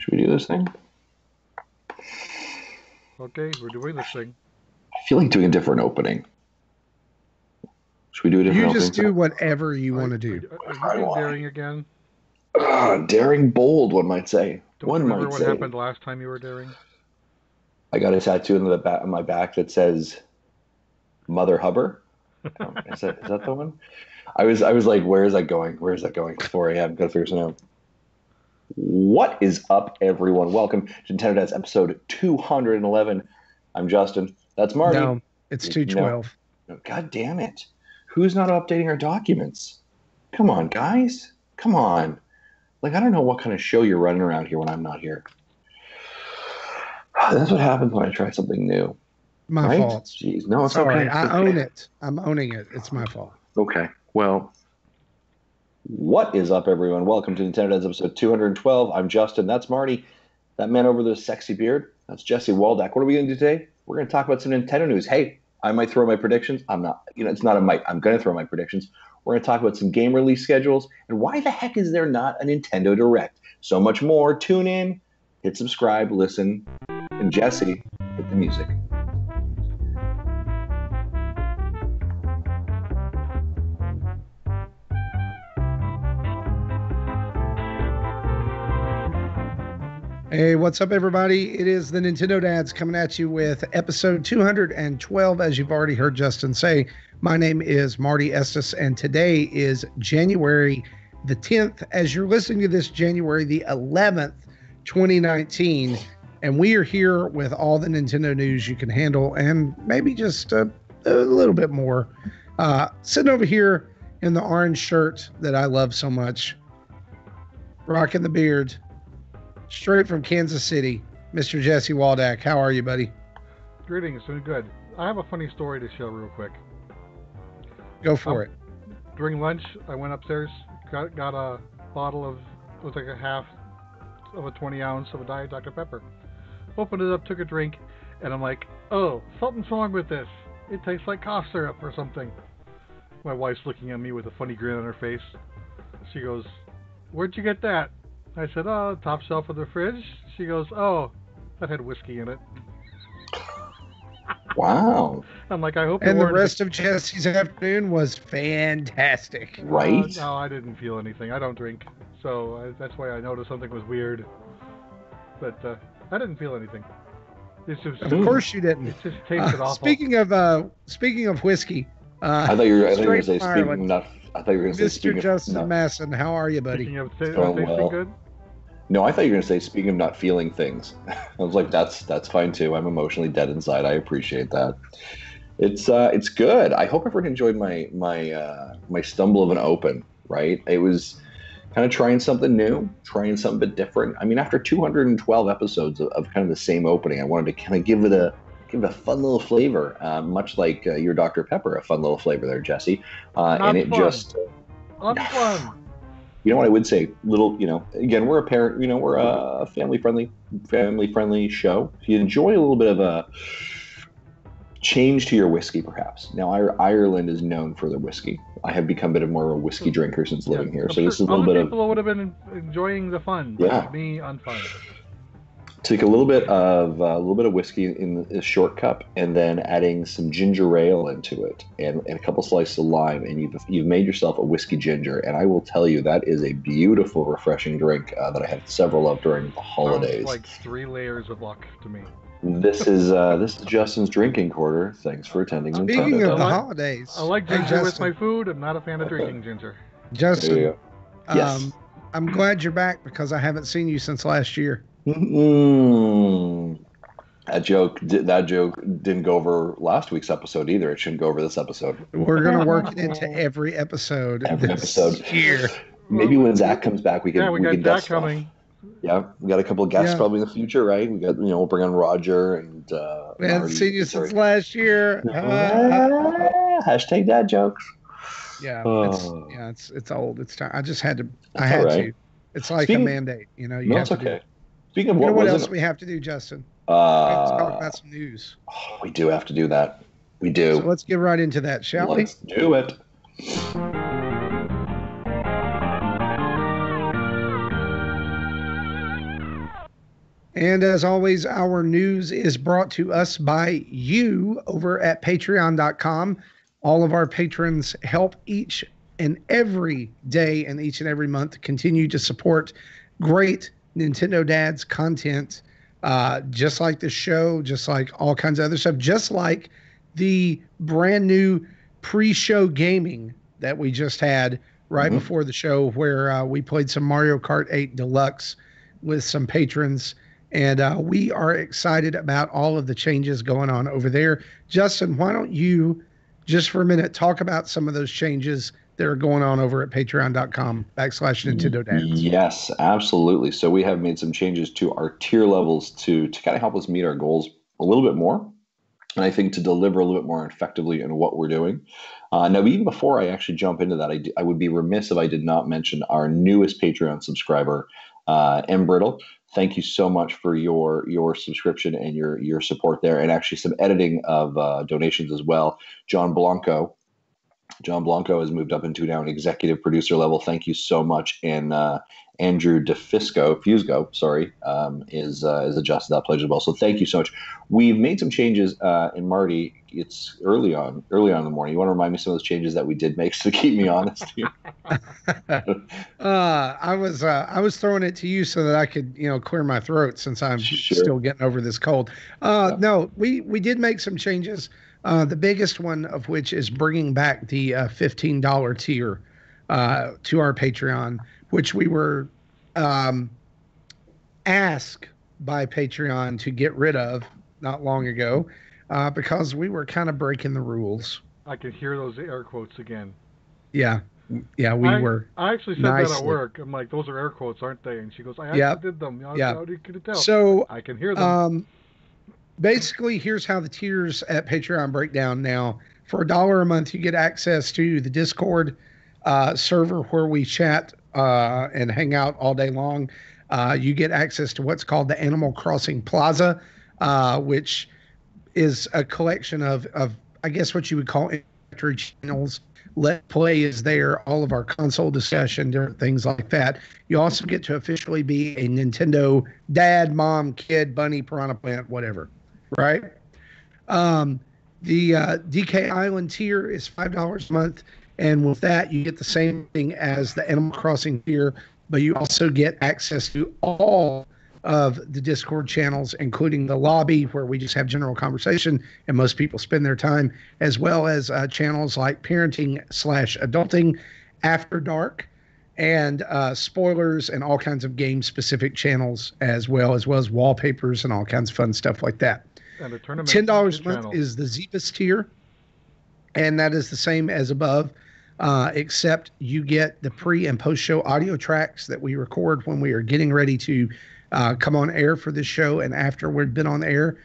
Should we do this thing? Okay, we're doing this thing. I feel like doing a different opening. Should we do a different You opening? just do whatever you want to do. Are you daring again? Daring bold, one might say. Don't you remember what happened last time you were daring? I got a tattoo in the back on my back that says Mother Hubber. Is that the one? I was like, where is that going? Where is that going? 4 a.m. Gotta figure something out. What is up, everyone? Welcome to Nintendo Dad's episode 211. I'm Justin. That's Marty. No, it's 212. No, God damn it. Who's not updating our documents? Come on, guys. Come on. Like, I don't know what kind of show you're running around here when I'm not here. That's what happens when I try something new. My fault. Jeez. No, it's Sorry, okay. I own it. I'm owning it. It's my fault. Okay. Well, what is up, everyone? Welcome to Nintendo Dad's episode 212. I'm Justin. That's Marty. That man over the sexy beard, that's Jesse Waldeck. What are we going to do today? We're going to talk about some Nintendo news. Hey, I might throw my predictions. I'm not. It's not a might. I'm going to throw my predictions. We're going to talk about some game release schedules. And why the heck is there not a Nintendo Direct? So much more. Tune in, hit subscribe, listen, and Jesse, hit the music. Hey, what's up, everybody? It is the Nintendo Dads coming at you with episode 212, as you've already heard Justin say. My name is Marty Estes, and today is January the 10th. As you're listening to this, January the 11th, 2019, and we are here with all the Nintendo news you can handle, and maybe just a little bit more. Sitting over here in the orange shirt that I love so much, rocking the beard, straight from Kansas City, Mr. Jesse Waldeck. How are you, buddy? Greetings, doing good. I have a funny story to share real quick. Go for it. During lunch, I went upstairs, got a bottle of, it was like a half of a 20 ounce of a Diet Dr. Pepper. Opened it up, took a drink, and I'm like, oh, something's wrong with this. It tastes like cough syrup or something. My wife's looking at me with a funny grin on her face. She goes, where'd you get that? I said, oh, top shelf of the fridge. She goes, oh, that had whiskey in it. Wow. I'm like, I hope. And the rest of Jesse's afternoon was fantastic. Right? No, I didn't feel anything. I don't drink. So that's why I noticed something was weird. But I didn't feel anything. It's just, of course you didn't. It just tasted awful. Speaking of whiskey. I thought you were going to say speaking of... I thought you were going to say Mr. Justin Masson, how are you, buddy? Speaking of tasting good? No, I thought you were going to say speaking of not feeling things. I was like, that's fine too. I'm emotionally dead inside. I appreciate that. It's good. I hope everyone enjoyed my stumble of an open. Right? It was kind of trying something new, trying something a bit different. I mean, after 212 episodes of kind of the same opening, I wanted to kind of give it a fun little flavor, much like your Dr. Pepper, a fun little flavor there, Jesse. And it just unfun. You know what I would say? Little, again, we're a parent. We're a family-friendly show. If you enjoy a little bit of a change to your whiskey, perhaps. Now, Ireland is known for their whiskey. I have become a bit more of a whiskey drinker since living here. So this is a little bit of people would have been enjoying the fun. Yeah, me unfun. Take a little bit of whiskey in a short cup, and then adding some ginger ale into it, and a couple slices of lime, and you've made yourself a whiskey ginger. And I will tell you, that is a beautiful, refreshing drink that I had several of during the holidays. Sounds like 3 layers of luck to me. This is Justin's drinking quarter. Thanks for attending. Speaking of the holidays, I like ginger with my food. I'm not a fan of drinking ginger. Justin, yes. I'm glad you're back because I haven't seen you since last year. That joke didn't go over last week's episode either. It shouldn't go over this episode. We're gonna work it into every episode. Here. Maybe when Zach comes back, we got Zach coming. Yeah, we got a couple of guests probably in the future, right? We got we'll bring on Roger and. We haven't seen you since last year. Hashtag dad jokes. Yeah, it's old. It's time. I had to. It's like a mandate, You have to okay. Do. Speaking of what else we have to do, Justin? Let's talk about some news. We do have to do that. We do. So let's get right into that, shall we? Let's do it. And as always, our news is brought to us by you over at patreon.com. All of our patrons help each and every day and each and every month continue to support great Nintendo Dads content, just like the show, just like all kinds of other stuff, just like the brand new pre-show gaming that we just had right before the show, where we played some Mario Kart 8 Deluxe with some patrons. And we are excited about all of the changes going on over there. Justin, why don't you, just for a minute, talk about some of those changes that are going on over at patreon.com/Nintendo Dads. Yes, absolutely. So we have made some changes to our tier levels to kind of help us meet our goals a little bit more. And I think to deliver a little bit more effectively in what we're doing. Now, even before I actually jump into that, I would be remiss if I did not mention our newest Patreon subscriber, M. Brittle. Thank you so much for your subscription and your support there, and actually some editing of donations as well. John Blanco has moved up into now an executive producer level. Thank you so much. And Andrew Fusco, is adjusted that pledge as well. So thank you so much. We've made some changes, and Marty, it's early on in the morning. You want to remind me some of those changes that we did make to keep me honest here? I was throwing it to you so that I could, clear my throat since I'm still getting over this cold. No, we did make some changes. The biggest one of which is bringing back the $15 tier to our Patreon, which we were asked by Patreon to get rid of not long ago because we were kind of breaking the rules. I can hear those air quotes again. Yeah, we were. I actually said that at work. I'm like, those are air quotes, aren't they? And she goes, I actually did them. How you could tell? So I can hear them. Basically, here's how the tiers at Patreon break down now. For $1 a month, you get access to the Discord server where we chat and hang out all day long. You get access to what's called the Animal Crossing Plaza, which is a collection of I guess what you would call introductory channels. Let Play is there, all of our console discussion, different things like that. You also get to officially be a Nintendo dad, mom, kid, bunny, piranha plant, whatever. Right? The DK Island tier is $5 a month, and with that you get the same thing as the Animal Crossing tier, but you also get access to all of the Discord channels, including the lobby where we just have general conversation and most people spend their time, as well as channels like Parenting/Adulting, After Dark, and spoilers and all kinds of game-specific channels, as well as wallpapers and all kinds of fun stuff like that. And the tournament $10 a month is the Zeepus tier, and that is the same as above, except you get the pre- and post-show audio tracks that we record when we are getting ready to come on air for this show and after we've been on air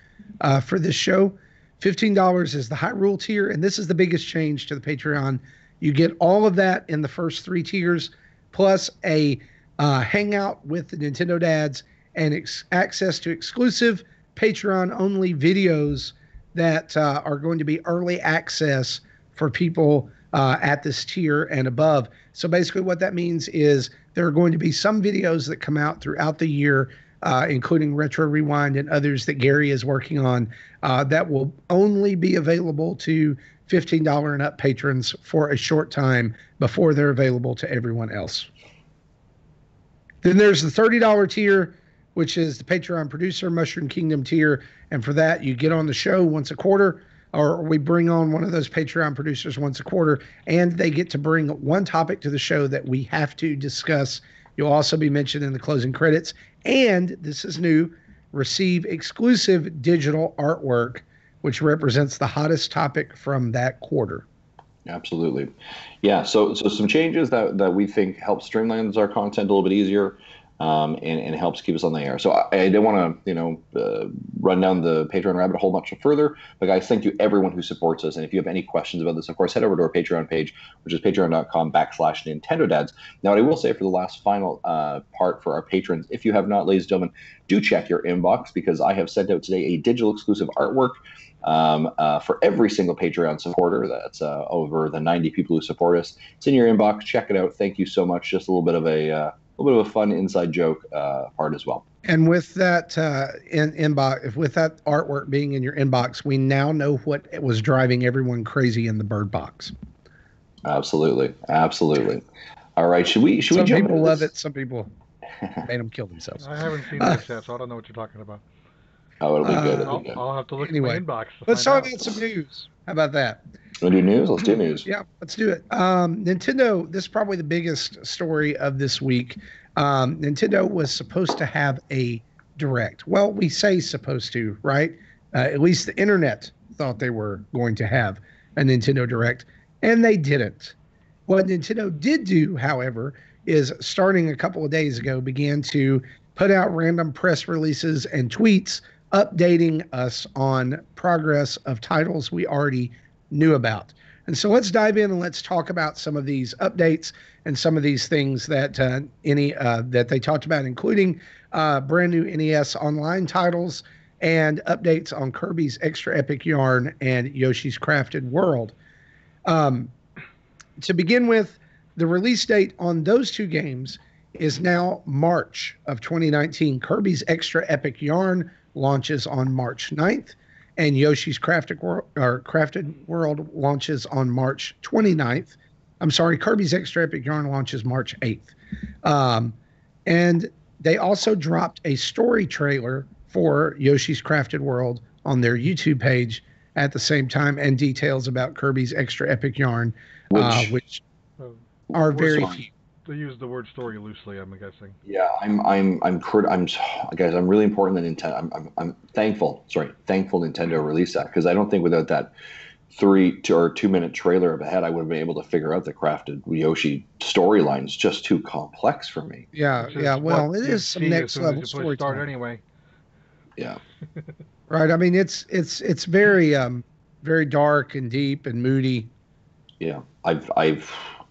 for this show. $15 is the Hyrule tier, and this is the biggest change to the Patreon. You get all of that in the first 3 tiers, plus a hangout with the Nintendo Dads and access to exclusive Patreon-only videos that are going to be early access for people at this tier and above. So basically what that means is there are going to be some videos that come out throughout the year, including Retro Rewind and others that Gary is working on, that will only be available to $15 and up patrons for a short time before they're available to everyone else. Then there's the $30 tier, which is the Patreon producer Mushroom Kingdom tier. And for that, you get on the show once a quarter, or we bring on one of those Patreon producers once a quarter, and they get to bring one topic to the show that we have to discuss. You'll also be mentioned in the closing credits. And this is new, receive exclusive digital artwork, which represents the hottest topic from that quarter. Absolutely. Yeah. So some changes that we think help streamlines our content a little bit easier. And helps keep us on the air. So I don't want to, run down the Patreon rabbit hole much further. But guys, thank you everyone who supports us. And if you have any questions about this, of course, head over to our Patreon page, which is patreon.com/Nintendo Dads. Now, what I will say for the last final part for our patrons, if you have not, ladies and gentlemen, do check your inbox, because I have sent out today a digital exclusive artwork for every single Patreon supporter. That's over the 90 people who support us. It's in your inbox. Check it out. Thank you so much. Just a little bit of a little bit of a fun inside joke part as well. And with that inbox, with that artwork being in your inbox, we now know what was driving everyone crazy in the bird box. Absolutely, absolutely. All right, should we Some jump people into love this? it. Some people made them kill themselves. I haven't seen this yet, so I don't know what you're talking about. Oh, it'll be good. It'll I'll, be good. I'll have to look at my Anyway, inbox to let's find talk out. about some news. How about that? Want to do news? Let's do news. Yeah, let's do it. Nintendo, this is probably the biggest story of this week. Nintendo was supposed to have a direct. Well, we say supposed to, right? At least the internet thought they were going to have a Nintendo Direct, and they didn't. What Nintendo did do, however, is starting a couple of days ago, began to put out random press releases and tweets updating us on progress of titles we already knew about. And so let's dive in and let's talk about some of these updates and some of these things that that they talked about, including brand new NES Online titles and updates on Kirby's Extra Epic Yarn and Yoshi's Crafted World. To begin with, the release date on those two games is now March of 2019. Kirby's Extra Epic Yarn launches on March 9th, and Yoshi's Crafted World launches on March 29th. I'm sorry, Kirby's Extra Epic Yarn launches March 8th. And they also dropped a story trailer for Yoshi's Crafted World on their YouTube page at the same time, and details about Kirby's Extra Epic Yarn, which are very few. They use the word story loosely, I'm guessing. Yeah, guys, I'm really important that Nintendo. I'm thankful Nintendo released that, because I don't think without that 2-minute trailer of ahead, I would have been able to figure out the Crafted Yoshi storyline. It's just too complex for me. Yeah, well, it is some next level storytelling anyway. Yeah. Right. I mean, it's very very dark and deep and moody. Yeah,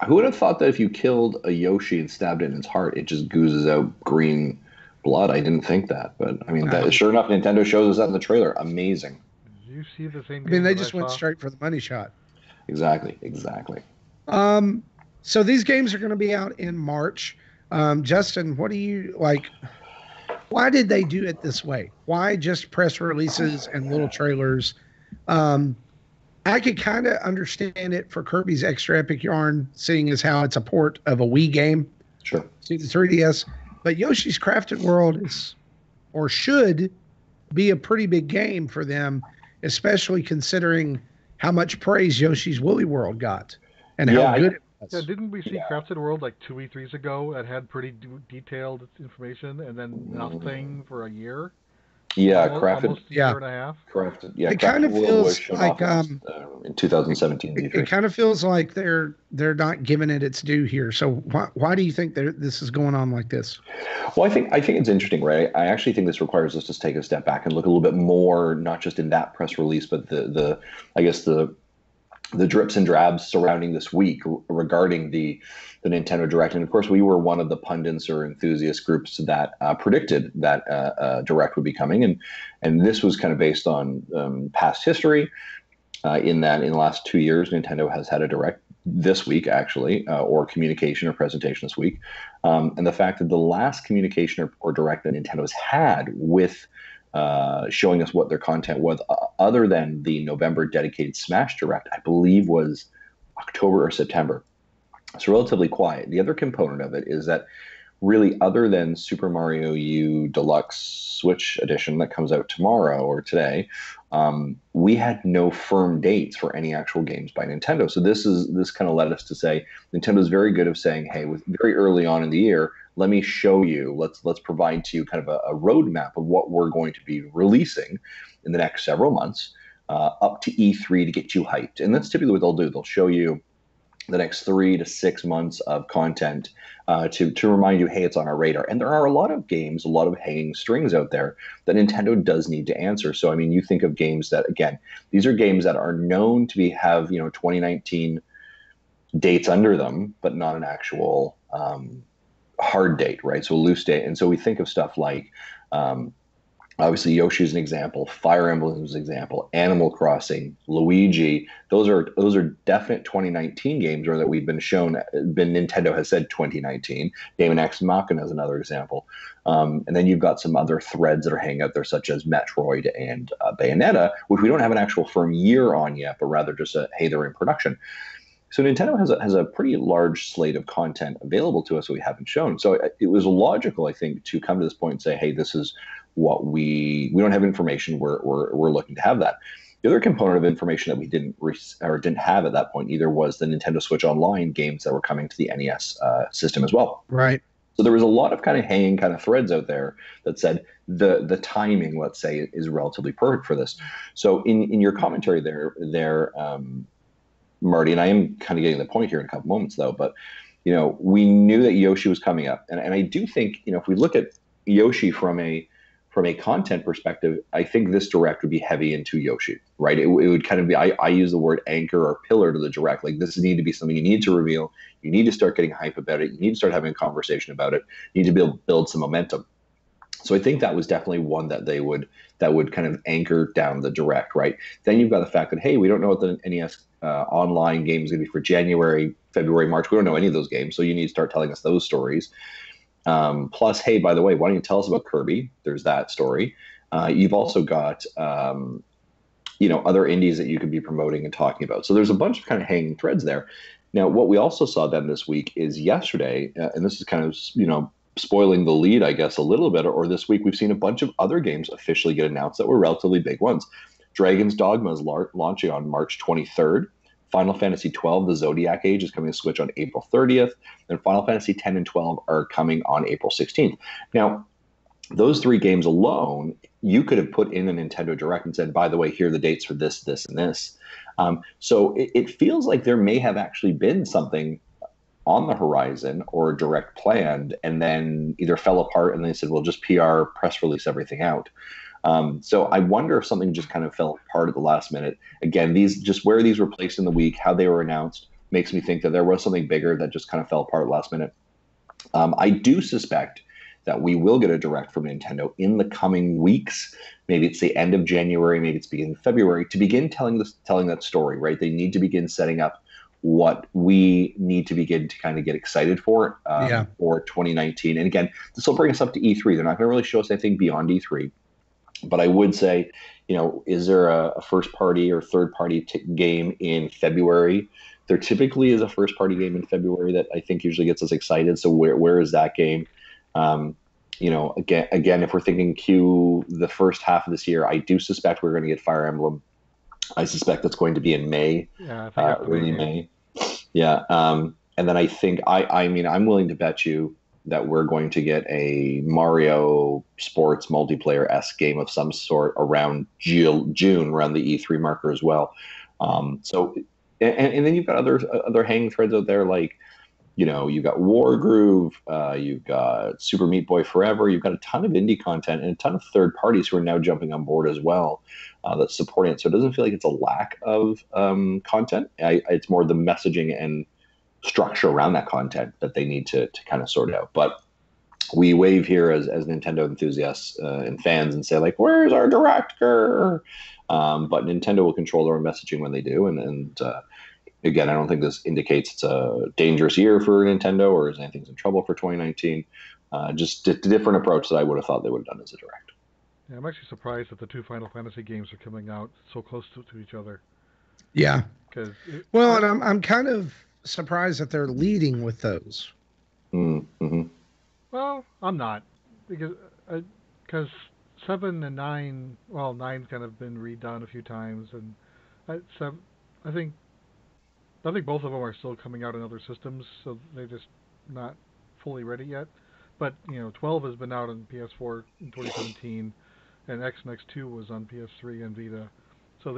who would have thought that if you killed a Yoshi and stabbed it in its heart, it just oozes out green blood? I didn't think that, but I mean, sure enough, Nintendo shows us that in the trailer. Amazing. Did you see the same? I mean, they just went straight for the money shot. Exactly. So these games are going to be out in March. Justin, what do you like? Why did they do it this way? Why just press releases and little trailers? I could kind of understand it for Kirby's Extra Epic Yarn, seeing as how it's a port of a Wii game to the 3DS. But Yoshi's Crafted World should be a pretty big game for them, especially considering how much praise Yoshi's Woolly World got and how good it was. Yeah, didn't we see Crafted World like 2 E3s ago that had pretty detailed information, and then nothing for a year? Yeah, almost a year and a half. Crafted. Yeah, it kind of feels like in 2017. It kind of feels like they're not giving it its due here. So why do you think this is going on like this? Well, I think it's interesting, right? I actually think this requires us to take a step back and look a little bit more, not just in that press release, but the drips and drabs surrounding this week regarding the Nintendo Direct. And of course, we were one of the pundits or enthusiast groups that predicted that Direct would be coming. And this was kind of based on past history, in that in the last 2 years, Nintendo has had a Direct this week, actually, or communication or presentation this week. And the fact that the last communication or Direct that Nintendo's had with showing us what their content was, other than the November dedicated Smash Direct, I believe was October or September. So relatively quiet. The other component of it is that really, other than Super Mario U Deluxe Switch Edition that comes out tomorrow or today, we had no firm dates for any actual games by Nintendo. So this kind of led us to say Nintendo's very good of saying, hey, with very early on in the year, let me show you, let's provide to you kind of a roadmap of what we're going to be releasing in the next several months, up to E3 to get you hyped. And that's typically what they'll do. They'll show you the next 3 to 6 months of content to remind you, hey, it's on our radar. And there are a lot of games, a lot of hanging strings out there that Nintendo does need to answer. So, I mean, you think of games that, again, these are games that are known to have 2019 dates under them, but not an actual hard date, right? So a loose date. And so we think of stuff like Obviously, Yoshi is an example. Fire Emblem is an example. Animal Crossing, Luigi. Those are definite 2019 games, or that we've been shown. Been Nintendo has said 2019. Daemon X Machina is another example. And then you've got some other threads that are hanging out there, such as Metroid and Bayonetta, which we don't have an actual firm year on yet, but rather just hey, they're in production. So Nintendo has a pretty large slate of content available to us that we haven't shown. So it was logical, I think, to come to this point and say, hey, this is what we don't have information. We're looking to have that. The other component of information that we didn't have at that point either was the Nintendo Switch Online games that were coming to the NES system as well. Right. So there was a lot of kind of hanging kind of threads out there that said the timing, let's say, is relatively perfect for this. So in your commentary there, Marty, and I am kind of getting the point here in a couple moments though, but we knew that Yoshi was coming up, and I do think if we look at Yoshi from a content perspective, I think this direct would be heavy into Yoshi, right? It would kind of be, I use the word anchor or pillar to the direct. Like this need to be something you need to reveal. You need to start getting hype about it. You need to start having a conversation about it. You need to build some momentum. So I think that was definitely one that would kind of anchor down the direct, right? Then you've got the fact that, hey, we don't know what the NES online game is going to be for January, February, March. We don't know any of those games, so you need to start telling us those stories. Plus, hey, by the way, why don't you tell us about Kirby? There's that story. You've also got other indies that you could be promoting and talking about. So there's a bunch of kind of hanging threads there. Now, what we also saw then this week is yesterday, and this is kind of spoiling the lead, I guess, a little bit, or this week we've seen a bunch of other games officially get announced that were relatively big ones. Dragon's Dogma is launching on March 23rd. Final Fantasy XII, The Zodiac Age, is coming to Switch on April 30th. And Final Fantasy X and 12 are coming on April 16th. Now, those three games alone, you could have put in a Nintendo Direct and said, by the way, here are the dates for this, this, and this. So it feels like there may have actually been something on the horizon or direct planned, and then either fell apart and they said, well, just PR, press release everything out. So I wonder if something just kind of fell apart at the last minute. Again, just where these were placed in the week, how they were announced, makes me think that there was something bigger that just kind of fell apart last minute. I do suspect that we will get a direct from Nintendo in the coming weeks. Maybe it's the end of January, maybe it's beginning of February, to begin telling that story, right? They need to begin setting up what we need to begin to kind of get excited for 2019. And again, this will bring us up to E3. They're not going to really show us anything beyond E3. But I would say, is there a first party or third party game in February? There typically is a first party game in February that I think usually gets us excited. So where is that game? Again, if we're thinking the first half of this year, I do suspect we're going to get Fire Emblem. I suspect that's going to be in May. Yeah, I think early May. Yeah. And then I think I'm willing to bet you that we're going to get a Mario sports multiplayer-esque game of some sort around June, around the E3 marker as well. So then you've got other hanging threads out there, like, you've got Wargroove, you've got Super Meat Boy Forever, you've got a ton of indie content and a ton of third parties who are now jumping on board as well, that's supporting it. So it doesn't feel like it's a lack of content. It's more the messaging and structure around that content that they need to kind of sort out. But we wave here as Nintendo enthusiasts and fans and say, like, where's our director? But Nintendo will control their own messaging when they do. And again, I don't think this indicates it's a dangerous year for Nintendo or is anything's in trouble for 2019. Just a different approach that I would have thought they would have done as a direct. Yeah, I'm actually surprised that the two Final Fantasy games are coming out so close to each other. Yeah. And I'm kind of surprised that they're leading with those. Mm-hmm. Well, I'm not, because 7 and 9, well, 9's kind of been redone a few times, and I think both of them are still coming out in other systems, so they're just not fully ready yet. But 12 has been out on PS4 in 2017, and X and X2 was on PS3 and Vita, so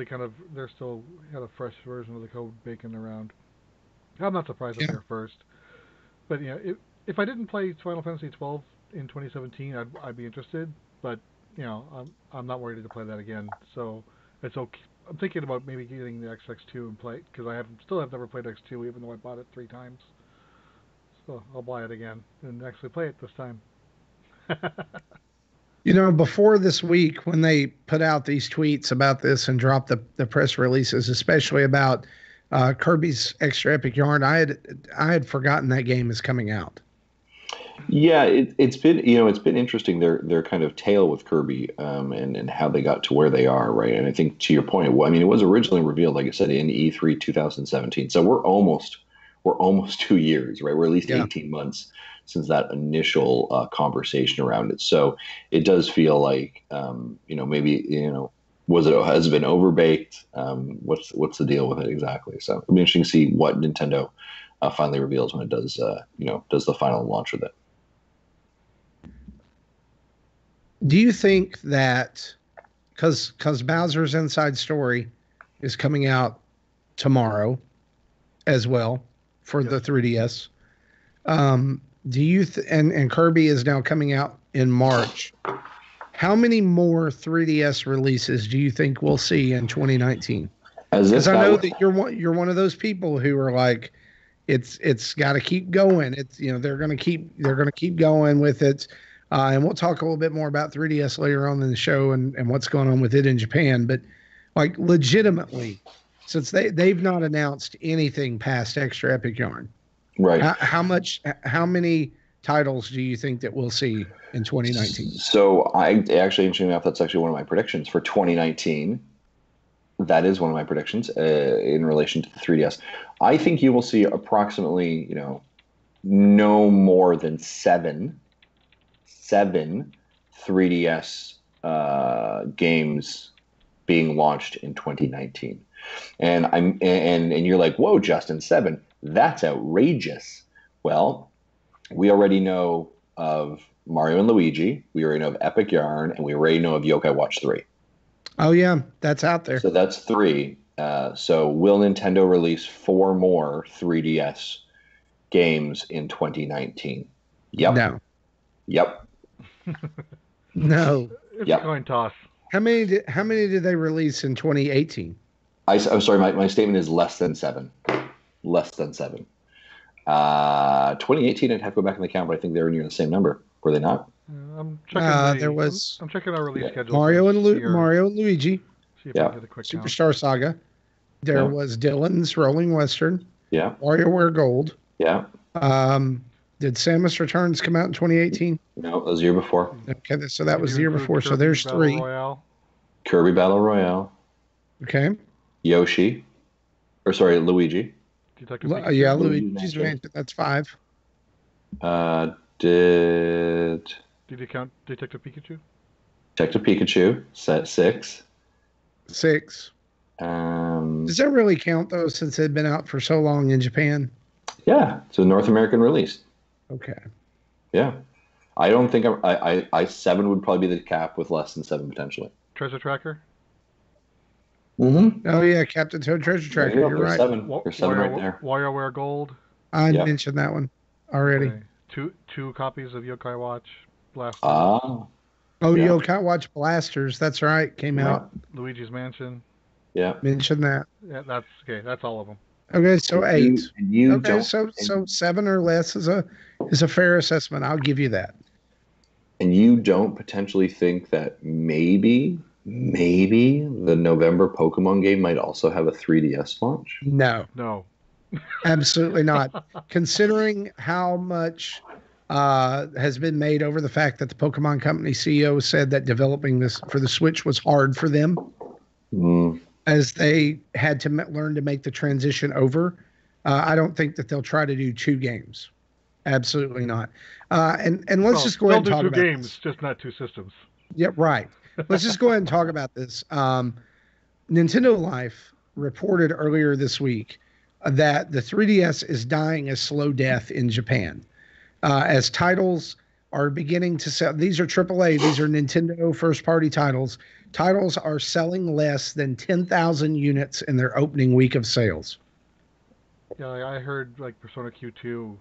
they're still had a fresh version of the code baking around. I'm not surprised that they're first, but if I didn't play Final Fantasy 12 in 2017, I'd be interested. But I'm not worried to play that again. So it's okay. I'm thinking about maybe getting the XX2 and play, because I still have never played X2, even though I bought it 3 times. So I'll buy it again and actually play it this time. Before this week, when they put out these tweets about this and dropped the press releases, especially about Kirby's Extra Epic Yarn, I had forgotten that game is coming out. Yeah, it's been interesting their kind of tale with Kirby, and how they got to where they are, right? And I think to your point, well, I mean, it was originally revealed, like I said, in E3 2017. So we're almost 2 years, right? We're at least 18 months since that initial conversation around it. So it does feel like, maybe, has it been overbaked? What's the deal with it exactly? So it'll be interesting to see what Nintendo finally reveals when it does the final launch with it. Do you think that because Bowser's Inside Story is coming out tomorrow as well for the 3DS? Do you and Kirby is now coming out in March? How many more 3DS releases do you think we'll see in 2019? Because I know that you're one of those people who are like, it's got to keep going. They're gonna keep going with it. And we'll talk a little bit more about 3DS later on in the show and what's going on with it in Japan. But like legitimately, since they've not announced anything past Extra Epic Yarn, right? How many titles do you think that we'll see in 2019? So interestingly enough, that's actually one of my predictions for 2019. That is one of my predictions in relation to the 3DS. I think you will see approximately, no more than seven 3DS games being launched in 2019. And you're like, whoa, Justin, 7? That's outrageous. Well, we already know of Mario and Luigi, we already know of Epic Yarn, and we already know of Yokai Watch 3. Oh yeah, that's out there. So that's 3. So will Nintendo release 4 more 3DS games in 2019? Yep. No. Yep. No. It's a coin toss. How many did they release in 2018? I'm sorry, my statement is less than 7. Less than 7. 2018, I'd have to go back in the count, but I think they were near the same number. Were they not? I'm checking. I'm checking our release schedule. Mario and Luigi. See if I can get a quick Superstar Saga. There was Dylan's Rolling Western. Yeah. WarioWare Gold. Yeah. Did Samus Returns come out in 2018? No, it was the year before. Okay, so that was the year before. So there's 3. Royale. Kirby Battle Royale. Okay. Luigi. Yeah, Luigi's Mansion. That's 5. Did you count Detective Pikachu? Detective Pikachu, set 6. 6. Does that really count though, since it had been out for so long in Japan? Yeah, it's a North American release. Okay. Yeah, I don't think I 7 would probably be the cap with less than 7 potentially. Treasure Tracker. Mm-hmm. Oh yeah, Captain Toad Treasure Tracker. You're right. 7. There's 7 right there. WarioWare Gold. I mentioned that one already. Okay. Two copies of Yokai Watch Blasters. Yokai Watch Blasters. That's right. Came out. Luigi's Mansion. Yeah. Mention that. Yeah, that's okay. That's all of them. Okay, so 8. So 7 or less is a fair assessment. I'll give you that. And you don't potentially think that maybe the November Pokemon game might also have a 3DS launch? No. Absolutely not. Considering how much has been made over the fact that the Pokemon Company CEO said that developing this for the Switch was hard for them, as they had to learn to make the transition over. I don't think that they'll try to do 2 games. Absolutely not. And let's just go ahead and talk about 2 games, just not 2 systems. Yeah, right. Let's just go ahead and talk about this. Nintendo Life reported earlier this week that the 3DS is dying a slow death in Japan, as titles are beginning to sell. These are AAA. These are Nintendo first-party titles. Titles are selling less than 10,000 units in their opening week of sales. Yeah, I heard like Persona Q2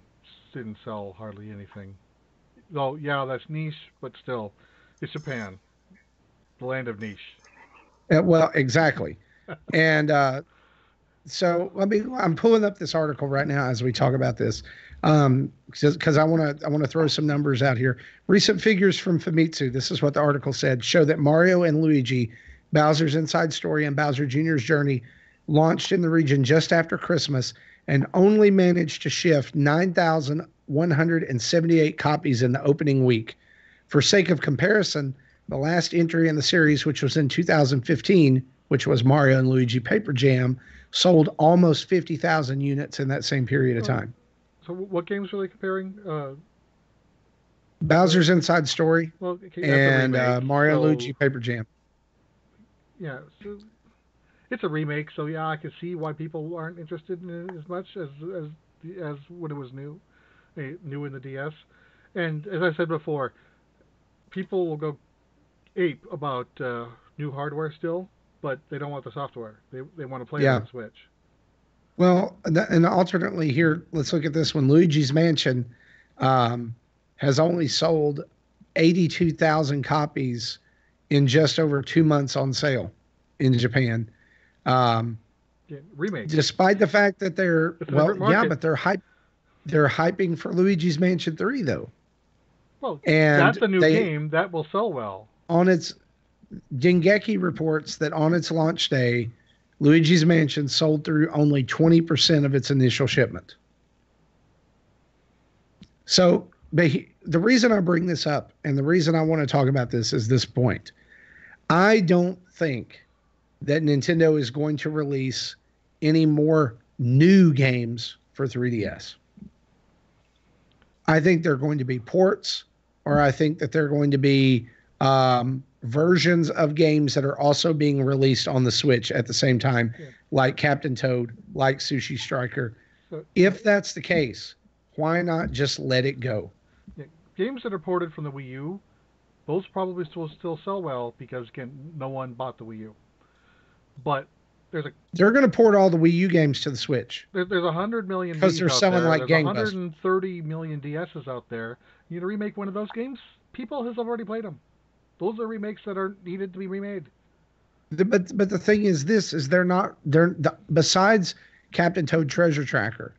didn't sell hardly anything. Though, yeah, that's niche, but still, it's Japan, the land of niche. Well, exactly. And So I'm pulling up this article right now as we talk about this, because I want to throw some numbers out here. Recent figures from Famitsu. This is what the article said: show that Mario and Luigi, Bowser's Inside Story and Bowser Jr.'s Journey, launched in the region just after Christmas and only managed to shift 9,178 copies in the opening week. For sake of comparison, the last entry in the series, which was in 2015, which was Mario and Luigi Paper Jam, sold almost 50,000 units in that same period of time. So what games are they comparing? Bowser's Inside Story and Mario and Luigi Paper Jam. Yeah, so it's a remake, so yeah, I can see why people aren't interested in it as much as when it was new in the DS. And as I said before, people will go ape about new hardware still, but they don't want the software. They want to play it on the Switch. Well, and alternately here, let's look at this one. Luigi's Mansion has only sold 82,000 copies in just over 2 months on sale in Japan. Remake. Despite the fact that they're but they're hyping for Luigi's Mansion 3 though. Well, and that's a new game that will sell well. Dengeki reports that on its launch day, Luigi's Mansion sold through only 20% of its initial shipment. So the reason I bring this up and the reason I want to talk about this is this point. I don't think that Nintendo is going to release any more new games for 3DS. I think they're going to be ports, or I think that they're going to be versions of games that are also being released on the Switch at the same time, like Captain Toad, like Sushi Striker. If that's the case, why not just let it go? Games that are ported from the Wii U, those probably still sell well because, again, no one bought the Wii U. But they're going to port all the Wii U games to the Switch. There's 100 million because they're selling like gangbusters. 130 million DSs out there. You know, remake one of those games, people have already played them. Those are remakes that are needed to be remade. But the thing is, besides Captain Toad Treasure Tracker,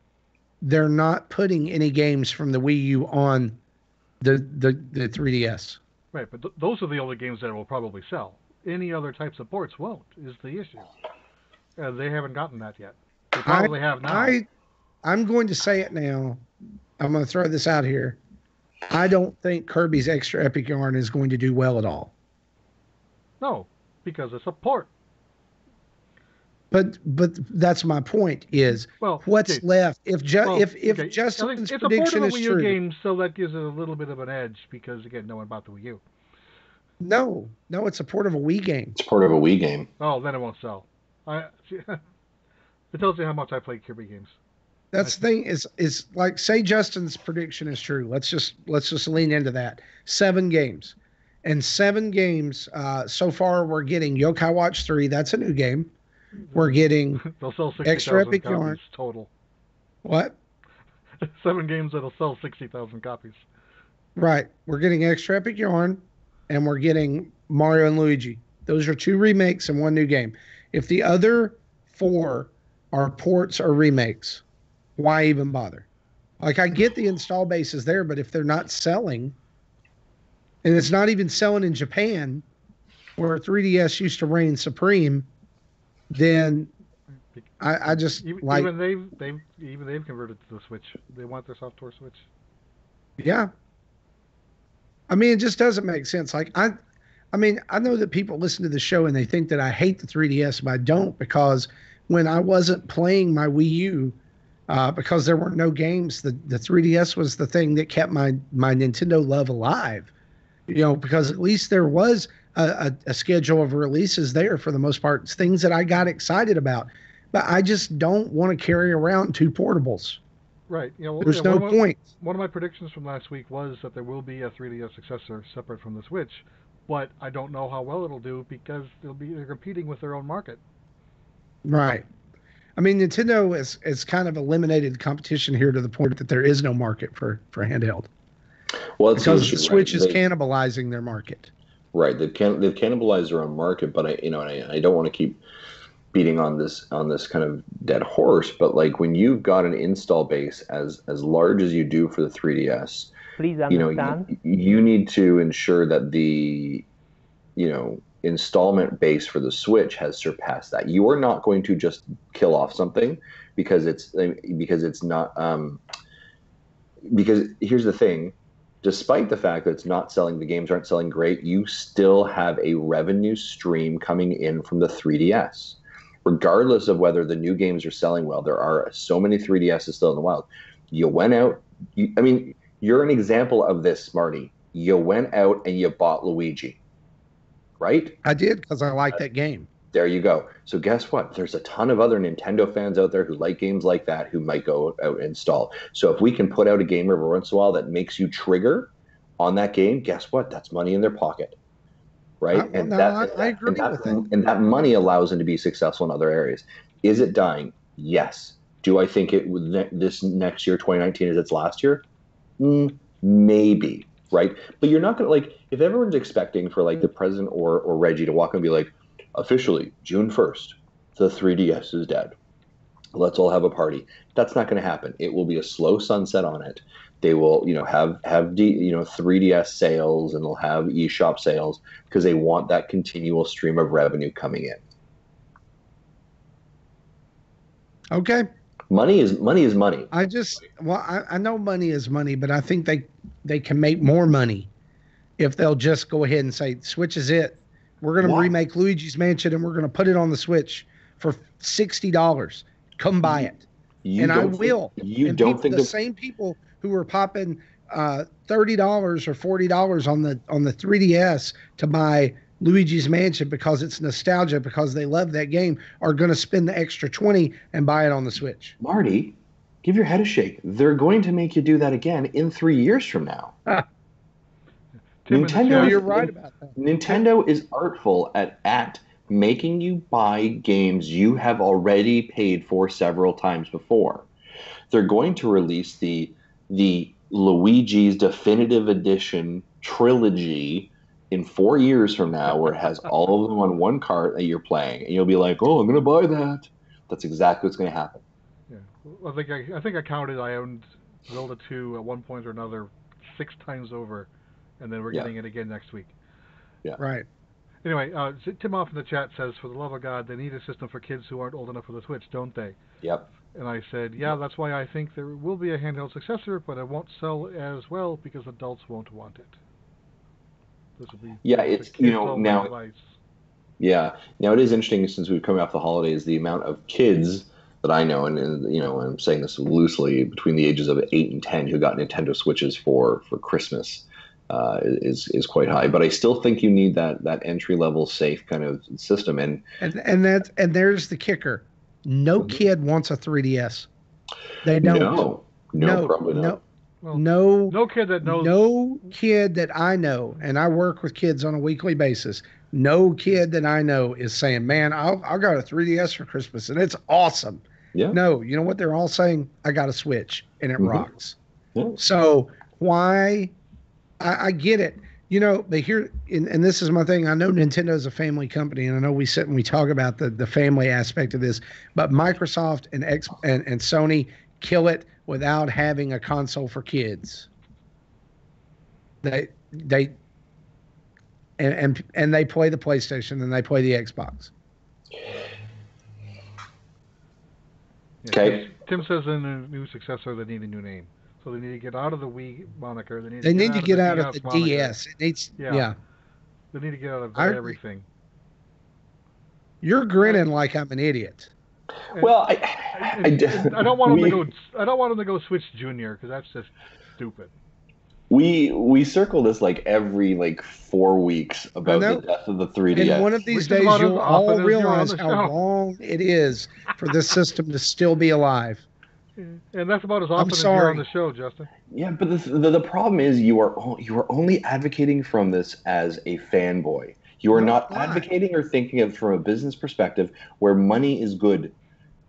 they're not putting any games from the Wii U on the 3DS. Right, but those are the only games that will probably sell. Any other types of ports won't, is the issue. They haven't gotten that yet. They probably have now. I'm going to say it now. I'm going to throw this out here. I don't think Kirby's Extra Epic Yarn is going to do well at all. No, because it's a port. But that's my point. Is what's left if Justin's prediction is true? It's a port of a Wii U game, so that gives it a little bit of an edge because again, no one bought the Wii U. No, it's a port of a Wii game. It's part of a Wii game. Oh, then it won't sell. It tells you how much I play Kirby games. That's the thing is like, say Justin's prediction is true. Let's just lean into that. 7 games. And 7 games so far we're getting Yokai Watch 3, that's a new game. We're getting they'll sell 60,000 Extra Epic Yarn total. What? 7 games that'll sell 60,000 copies. Right. We're getting Extra Epic Yarn and we're getting Mario and Luigi. Those are 2 remakes and 1 new game. If the other 4 are ports or remakes, why even bother? Like, I get the install base is there, but if they're not selling, and it's not even selling in Japan, where 3DS used to reign supreme, then I just even they've converted to the Switch. They want their software Switch. Yeah. I mean, it just doesn't make sense. Like, I know that people listen to the show and they think that I hate the 3DS, but I don't, because when I wasn't playing my Wii U, because there were no games, the 3DS was the thing that kept my Nintendo love alive. You know, because at least there was a schedule of releases there for the most part, things that I got excited about. But I just don't want to carry around 2 portables. Right. You know, there's no point. One of my predictions from last week was that there will be a 3DS successor separate from the Switch, but I don't know how well it'll do because they're competing with their own market. Right. I mean, Nintendo has kind of eliminated competition here to the point that there is no market for handheld. Well, because the Switch is cannibalizing their market. Right. They've cannibalized their own market, but I don't want to keep beating on this kind of dead horse, but like when you've got an install base as large as you do for the 3DS, Please you know, understand. you need to ensure that the, installment base for the Switch has surpassed that. You are not going to just kill off something because it's not because here's the thing, despite the fact that it's not selling, the games aren't selling great, you still have a revenue stream coming in from the 3DS. Regardless of whether the new games are selling well, there are so many 3DSs still in the wild. You went out, you're an example of this, Marty. You went out and you bought Luigi, right? I did because I like that game. There you go. So guess what? There's a ton of other Nintendo fans out there who like games like that who might go out and install. So if we can put out a game every once in a while that makes you trigger on that game, guess what? That's money in their pocket, right? I agree with that. And that money allows them to be successful in other areas. Is it dying? Yes. Do I think this next year, 2019, is its last year? Maybe, right? But you're not going to, like, if everyone's expecting for like the president or Reggie to walk and be like, officially, June 1st, the 3DS is dead. Let's all have a party. That's not going to happen. It will be a slow sunset on it. They will, have 3DS sales, and they'll have eShop sales because they want that continual stream of revenue coming in. Okay. Money is money. I know money is money, but I think they can make more money if they'll just go ahead and say, Switch is it. We're going to remake Luigi's Mansion, and we're going to put it on the Switch for $60. Come buy it. I will. Same people who are popping $30 or $40 on the 3DS to buy Luigi's Mansion because it's nostalgia, because they love that game, are going to spend the extra $20 and buy it on the Switch. Marty, give your head a shake. They're going to make you do that again in 3 years from now. You're right about that. Nintendo is artful at making you buy games you have already paid for several times before. They're going to release the Luigi's Definitive Edition trilogy in 4 years from now, where it has all of them on one cart that you're playing, and you'll be like, "Oh, I'm going to buy that." That's exactly what's going to happen. Yeah, well, I think I counted. I owned Zelda 2 at one point or another 6 times over. And then we're getting it again next week. Yeah. Right. Anyway, Tim off in the chat says, for the love of God, they need a system for kids who aren't old enough for the Switch, don't they? Yep. And I said, yeah, that's why I think there will be a handheld successor, but it won't sell as well because adults won't want it. This will be it's, now... Device. Yeah. Now, it is interesting, since we've come off the holidays, the amount of kids that I know, and I'm saying this loosely, between the ages of 8 and 10 who got Nintendo Switches for Christmas. Is quite high, but I still think you need that entry level safe kind of system, and there's the kicker. No kid wants a 3DS. They don't. No, probably not. No kid that knows. No kid that I know, and I work with kids on a weekly basis. No kid that I know is saying, "Man, I got a 3DS for Christmas, and it's awesome." Yeah. No, you know what they're all saying? I got a Switch, and it rocks. Yeah. So why? I get it. They hear, and this is my thing. I know Nintendo is a family company, and I know we sit and we talk about the family aspect of this, but Microsoft and Sony kill it without having a console for kids. They and they play the PlayStation and they play the Xbox. Okay. Tim says in a new successor they need a new name. So they need to get out of the Wii moniker. They need to get out of the DS. It needs, yeah. They need to get out of everything. You're grinning like I'm an idiot. Well, I don't want them to go. I don't want them to go Switch Junior because that's just stupid. We circle this like every 4 weeks about the death of the 3DS. And one of these days you'll all realize how long it is for this system to still be alive. And that's about as often as you're on the show, Justin. Yeah, but the problem is you are only advocating from this as a fanboy. You are not advocating or thinking of from a business perspective where money is good,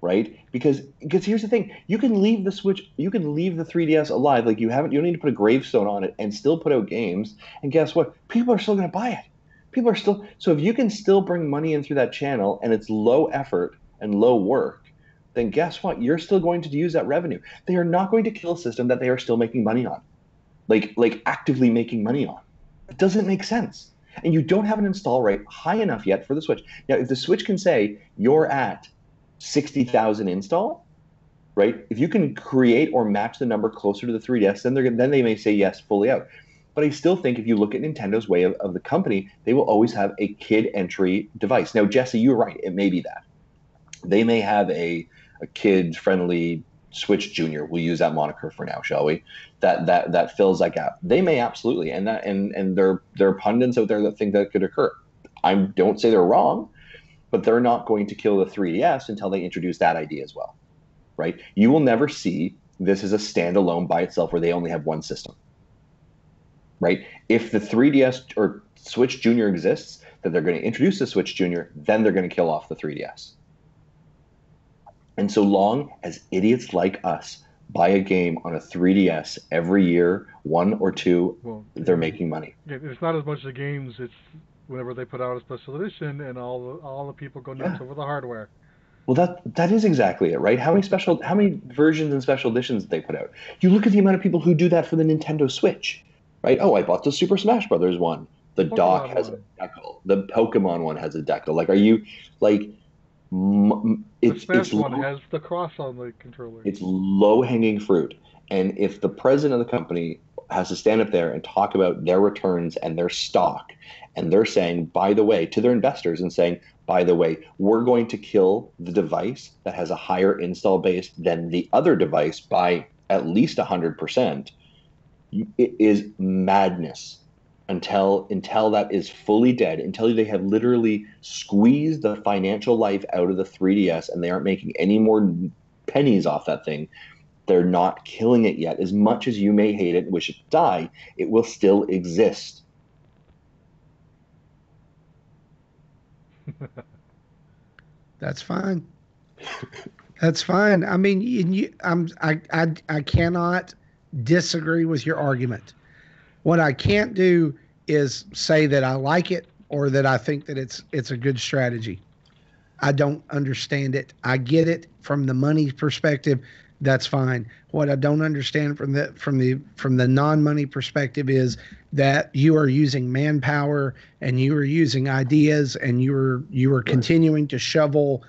right? Because here's the thing: you can leave the Switch, you can leave the 3DS alive, you don't need to put a gravestone on it and still put out games. And guess what? People are still going to buy it. People are still, so if you can still bring money in through that channel and it's low effort and low work, then guess what? You're still going to use that revenue. They are not going to kill a system that they are still making money on, like actively making money on. It doesn't make sense. And you don't have an install rate high enough yet for the Switch. Now, if the Switch can say you're at 60,000 install, right? If you can create or match the number closer to the 3DS, then they may say yes, fully out. But I still think if you look at Nintendo's way of the company, they will always have a kid entry device. Now, Jesse, you're right. It may be that. They may have a kid-friendly Switch Junior. We'll use that moniker for now, shall we? That fills that gap. They may absolutely, and there are pundits out there that think that could occur. I don't say they're wrong, but they're not going to kill the 3DS until they introduce that idea as well, right? You will never see this as a standalone by itself where they only have one system, right? If the 3DS or Switch Junior exists, that they're going to introduce the Switch Junior, then they're going to kill off the 3DS. And so long as idiots like us buy a game on a 3DS every year, one or two, Well, they're making money. it's not as much the games. It's whenever they put out a special edition, and all the people go nuts over the hardware. Well, that is exactly it, right? How many versions and special editions did they put out? You look at the amount of people who do that for the Nintendo Switch, right? Oh, I bought the Super Smash Brothers one. The dock has a decal. The Pokemon one has a decal. Like, are you like? The Smash one has the cross on the controller. It's low-hanging fruit. And if the president of the company has to stand up there and talk about their returns and their stock, and they're saying, by the way, to their investors and saying, by the way, we're going to kill the device that has a higher install base than the other device by at least 100%, it is madness. Until that is fully dead, until they have literally squeezed the financial life out of the 3DS and they aren't making any more pennies off that thing, they're not killing it yet. As much as you may hate it and wish it to die, it will still exist. That's fine. That's fine. I mean, I cannot disagree with your argument. What I can't do is say that I like it or that I think that it's a good strategy. I don't understand it. I get it from the money perspective. That's fine. What I don't understand from the non-money perspective is that you are using manpower and you are using ideas and you are continuing to shovel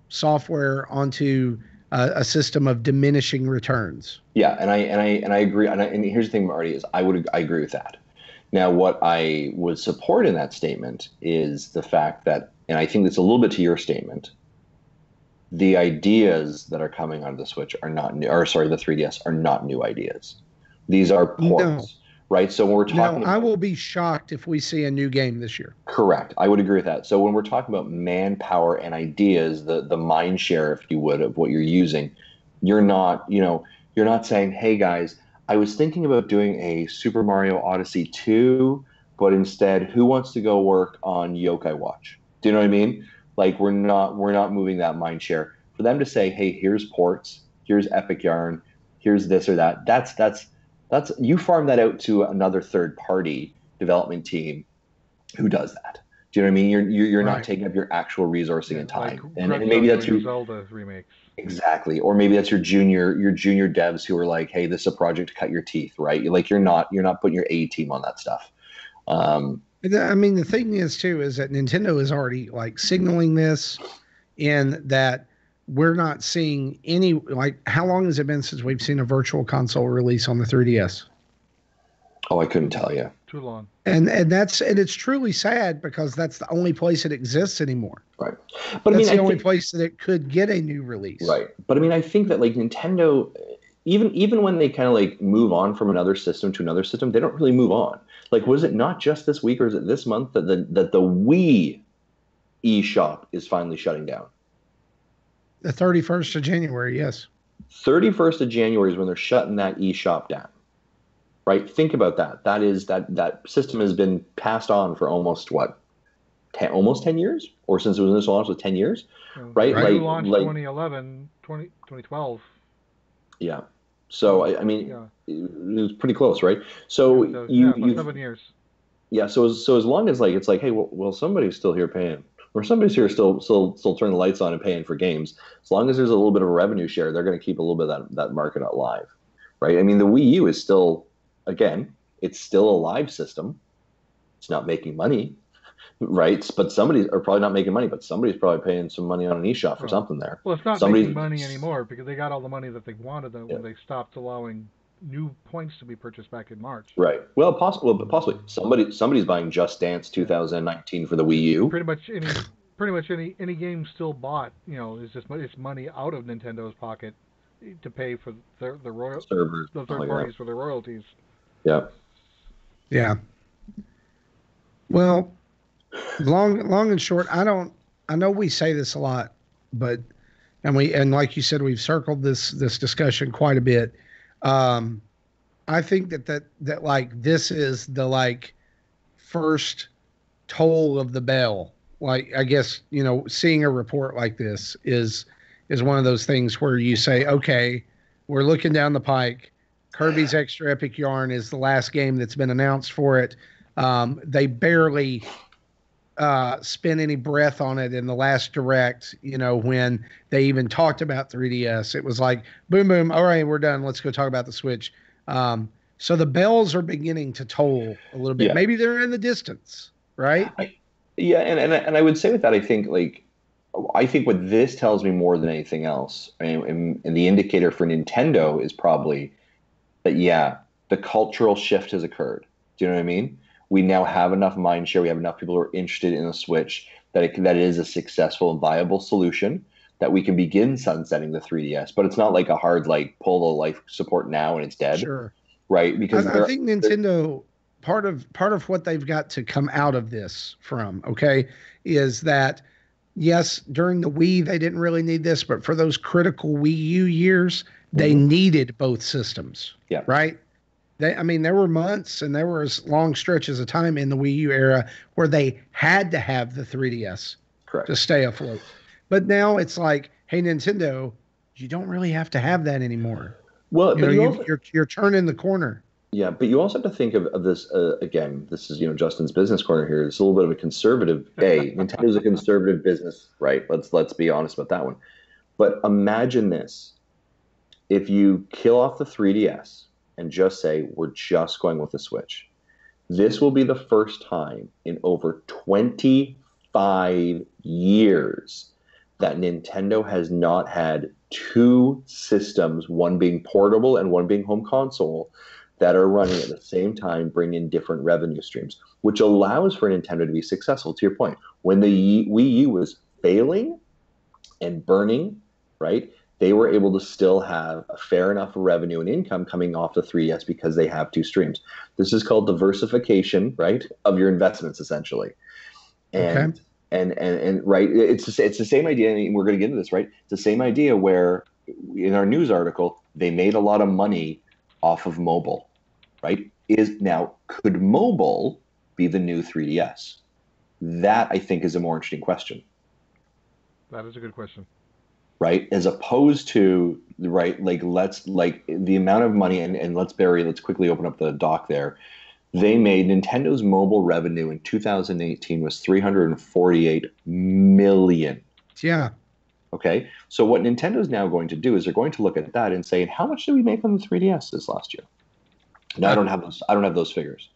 software onto a system of diminishing returns. Yeah, and I agree. And here's the thing, Marty, is I agree with that. Now, what I would support in that statement is the fact that, and I think it's a little bit to your statement, the ideas that are coming out of the Switch are not new, or sorry, the 3DS are not new ideas. These are ports, right? So when we're talking, I will be shocked if we see a new game this year. Correct. I would agree with that. So when we're talking about manpower and ideas, the mind share, if you would, of what you're using, you're not saying, hey guys, I was thinking about doing a Super Mario Odyssey 2, but instead, who wants to go work on Yokai Watch? Do you know what I mean? Like we're not moving that mind share. For them to say, hey, here's ports, here's Epic Yarn, here's this or that. That's you farm that out to another third party development team who does that. Do you know what I mean? You're right. Not taking up your actual resourcing and time, like and maybe that's your Zelda remakes. Exactly, or maybe that's your junior devs who are like, hey, this is a project to cut your teeth, right? You're not putting your A team on that stuff. I mean, the thing is too is that Nintendo is already like signaling this, in that we're not seeing any, like, how long has it been since we've seen a virtual console release on the 3DS? Oh, I couldn't tell you. Too long. And it's truly sad because that's the only place it exists anymore. Right. But that's the only place that it could get a new release. Right. But I mean, I think that like Nintendo, even when they kind of like move on from another system to another system, they don't really move on. Like, was it not just this week or is it this month that the Wii eShop is finally shutting down? The 31st of January, yes. 31st of January is when they're shutting that eShop down. Right? Think about that. That is that system has been passed on for almost what? Almost 10 years? Or since it was initially launched, 10 years? Right? Like, launched 2011, 2012. Yeah. So, I mean, it was pretty close, right? So, 7 years. Yeah, so as long as like it's like, hey, well, somebody's still here paying, or somebody's here still turning the lights on and paying for games. As long as there's a little bit of a revenue share, they're going to keep a little bit of that market alive, right? I mean, the Wii U is still, again, it's still a live system. It's not making money, right? But somebody's are probably not making money, but somebody's probably paying some money on an eShop for Well, something there. well, it's not making Somebody's, money anymore because they got all the money that they wanted yeah, when they stopped allowing new points to be purchased back in March. right. Well, possibly somebody's buying Just Dance Yeah. 2019 for the Wii U. Pretty much any game still bought, is just it's money out of Nintendo's pocket to pay for Servers. the Oh third yeah, parties for their royalties. yeah. Yeah. Well, long and short, I know we say this a lot, but and like you said, we've circled this discussion quite a bit. Um, I think that like this is the like first toll of the bell. Like I guess, seeing a report like this is one of those things where you say, okay, we're looking down the pike. Kirby's Extra Epic Yarn is the last game that's been announced for it. They barely spent any breath on it in the last direct, when they even talked about 3DS. It was like, boom, boom, all right, we're done. Let's go talk about the Switch. So the bells are beginning to toll a little bit. Yeah. Maybe they're in the distance, right? Yeah, and I would say with that, I think what this tells me more than anything else, and the indicator for Nintendo is probably that, yeah, the cultural shift has occurred. Do you know what I mean? We now have enough mind share. We have enough people who are interested in a Switch that it is a successful and viable solution that we can begin sunsetting the 3DS. But it's not like a hard like pull the life support now and it's dead, Sure. right? Because I think Nintendo part of what they've got to come out of this from, okay, is that yes, during the Wii they didn't really need this, but for those critical Wii U years, they needed both systems. Yeah. Right? I mean, there were months and there were long stretches of time in the Wii U era where they had to have the 3DS correct to stay afloat. But now it's like, hey, Nintendo, you don't really have to have that anymore. Well, but You're turning the corner. yeah, but you also have to think of this again. This is Justin's business corner here. It's a little bit of a conservative. Nintendo's a conservative business, right? Let's be honest about that one. But imagine this: if you kill off the 3DS and just say we're just going with the Switch, this will be the first time in over 25 years that Nintendo has not had two systems, one being portable and one being home console, that are running at the same time, bring in different revenue streams, which allows for Nintendo to be successful. To your point, when the Wii U was failing and burning, right, they were able to still have a fair enough revenue and income coming off the 3DS because they have two streams. This is called diversification, right, of your investments, essentially. And Okay. and right, it's the same idea, and we're going to get into this, right? It's the same idea where in our news article they made a lot of money off of mobile, right? Could mobile be the new 3DS? That I think is a more interesting question. That is a good question. Right? As opposed to, right, like the amount of money, and let's quickly open up the doc there. Nintendo's mobile revenue in 2018 was 348 million. Yeah. Okay. So what Nintendo's now going to do is they're going to look at that and say, how much did we make on the 3DS this last year? Now I don't have those figures.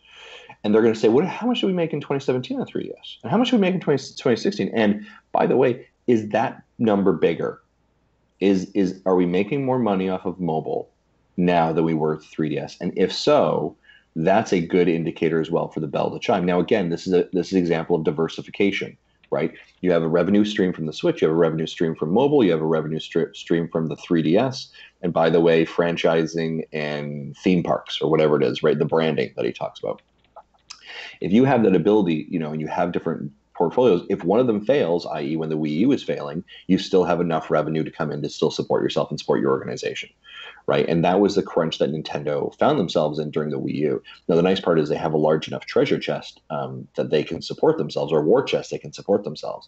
And they're going to say, how much did we make in 2017 on 3DS? And how much did we make in 2016? And by the way, is that number bigger? Are we making more money off of mobile now than we were 3DS? And if so, that's a good indicator as well for the bell to chime. Now, again, this is an example of diversification, right? You have a revenue stream from the Switch, you have a revenue stream from mobile, you have a revenue stream from the 3DS, and by the way, franchising and theme parks or whatever it is, right? The branding that he talks about. If you have that ability, and you have different portfolios, if one of them fails, i.e. when the Wii U is failing, you still have enough revenue to come in to still support yourself and support your organization, right? And that was the crunch that Nintendo found themselves in during the Wii U. Now, the nice part is they have a large enough treasure chest that they can support themselves, or war chest they can support themselves.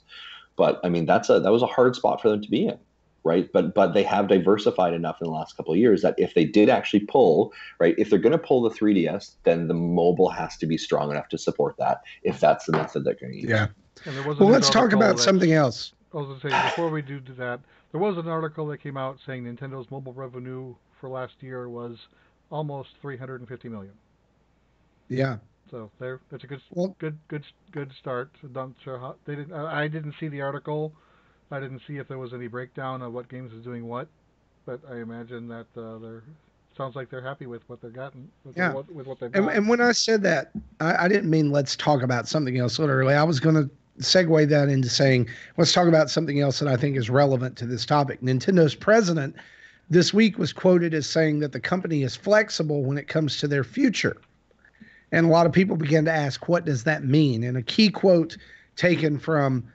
But I mean, that was a hard spot for them to be in. right? But they have diversified enough in the last couple of years that if they did actually pull, right, if they're going to pull the 3DS, then the mobile has to be strong enough to support that, if that's the method they're going to use. Yeah. And there was Well, let's talk about something else. I was going to say, before we do that, there was an article that came out saying Nintendo's mobile revenue for last year was almost 350 million. Yeah. So that's a good start. Not sure how they didn't. I didn't see the article. I didn't see if there was any breakdown of what games is doing what, but I imagine that they're sounds like they're happy with what they've gotten. With what they've got. And when I said that, I didn't mean let's talk about something else. Literally, I was going to segue that into saying let's talk about something else that I think is relevant to this topic. Nintendo's president this week was quoted as saying that the company is flexible when it comes to their future. And a lot of people began to ask, what does that mean? And a key quote taken from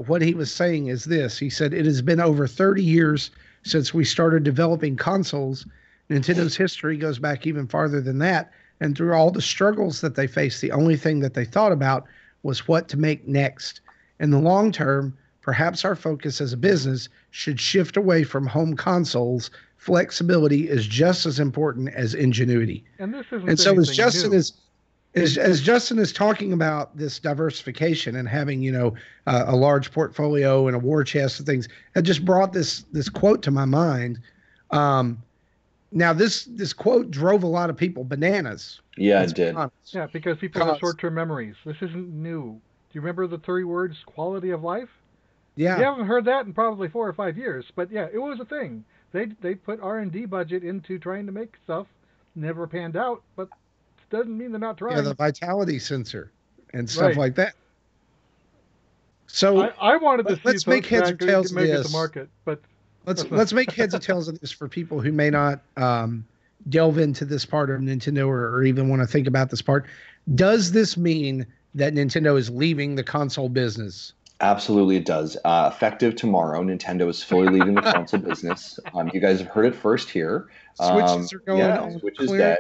what he was saying is this. He said, "It has been over 30 years since we started developing consoles. Nintendo's history goes back even farther than that. And through all the struggles that they faced, the only thing that they thought about was what to make next. In the long term, perhaps our focus as a business should shift away from home consoles. Flexibility is just as important as ingenuity." And this isn't and so as Justin new. As Justin is talking about this diversification and having, a large portfolio and a war chest and things, it just brought this quote to my mind. Now this quote drove a lot of people bananas. Yeah, it did. Yeah, because people have short-term memories. This isn't new. Do you remember the 3 words, quality of life? Yeah. You haven't heard that in probably 4 or 5 years, but yeah, it was a thing. They put R&D budget into trying to make stuff, never panned out, but doesn't mean they're not trying. Yeah, the vitality sensor and stuff like that. So I wanted to see let's make heads or tails of make this. It to market, but let's make heads or tails of this for people who may not delve into this part of Nintendo or even want to think about this part. Does this mean that Nintendo is leaving the console business? Absolutely, it does. Effective tomorrow, Nintendo is fully leaving the console business. You guys have heard it first here. Switches are going on. Switch is dead.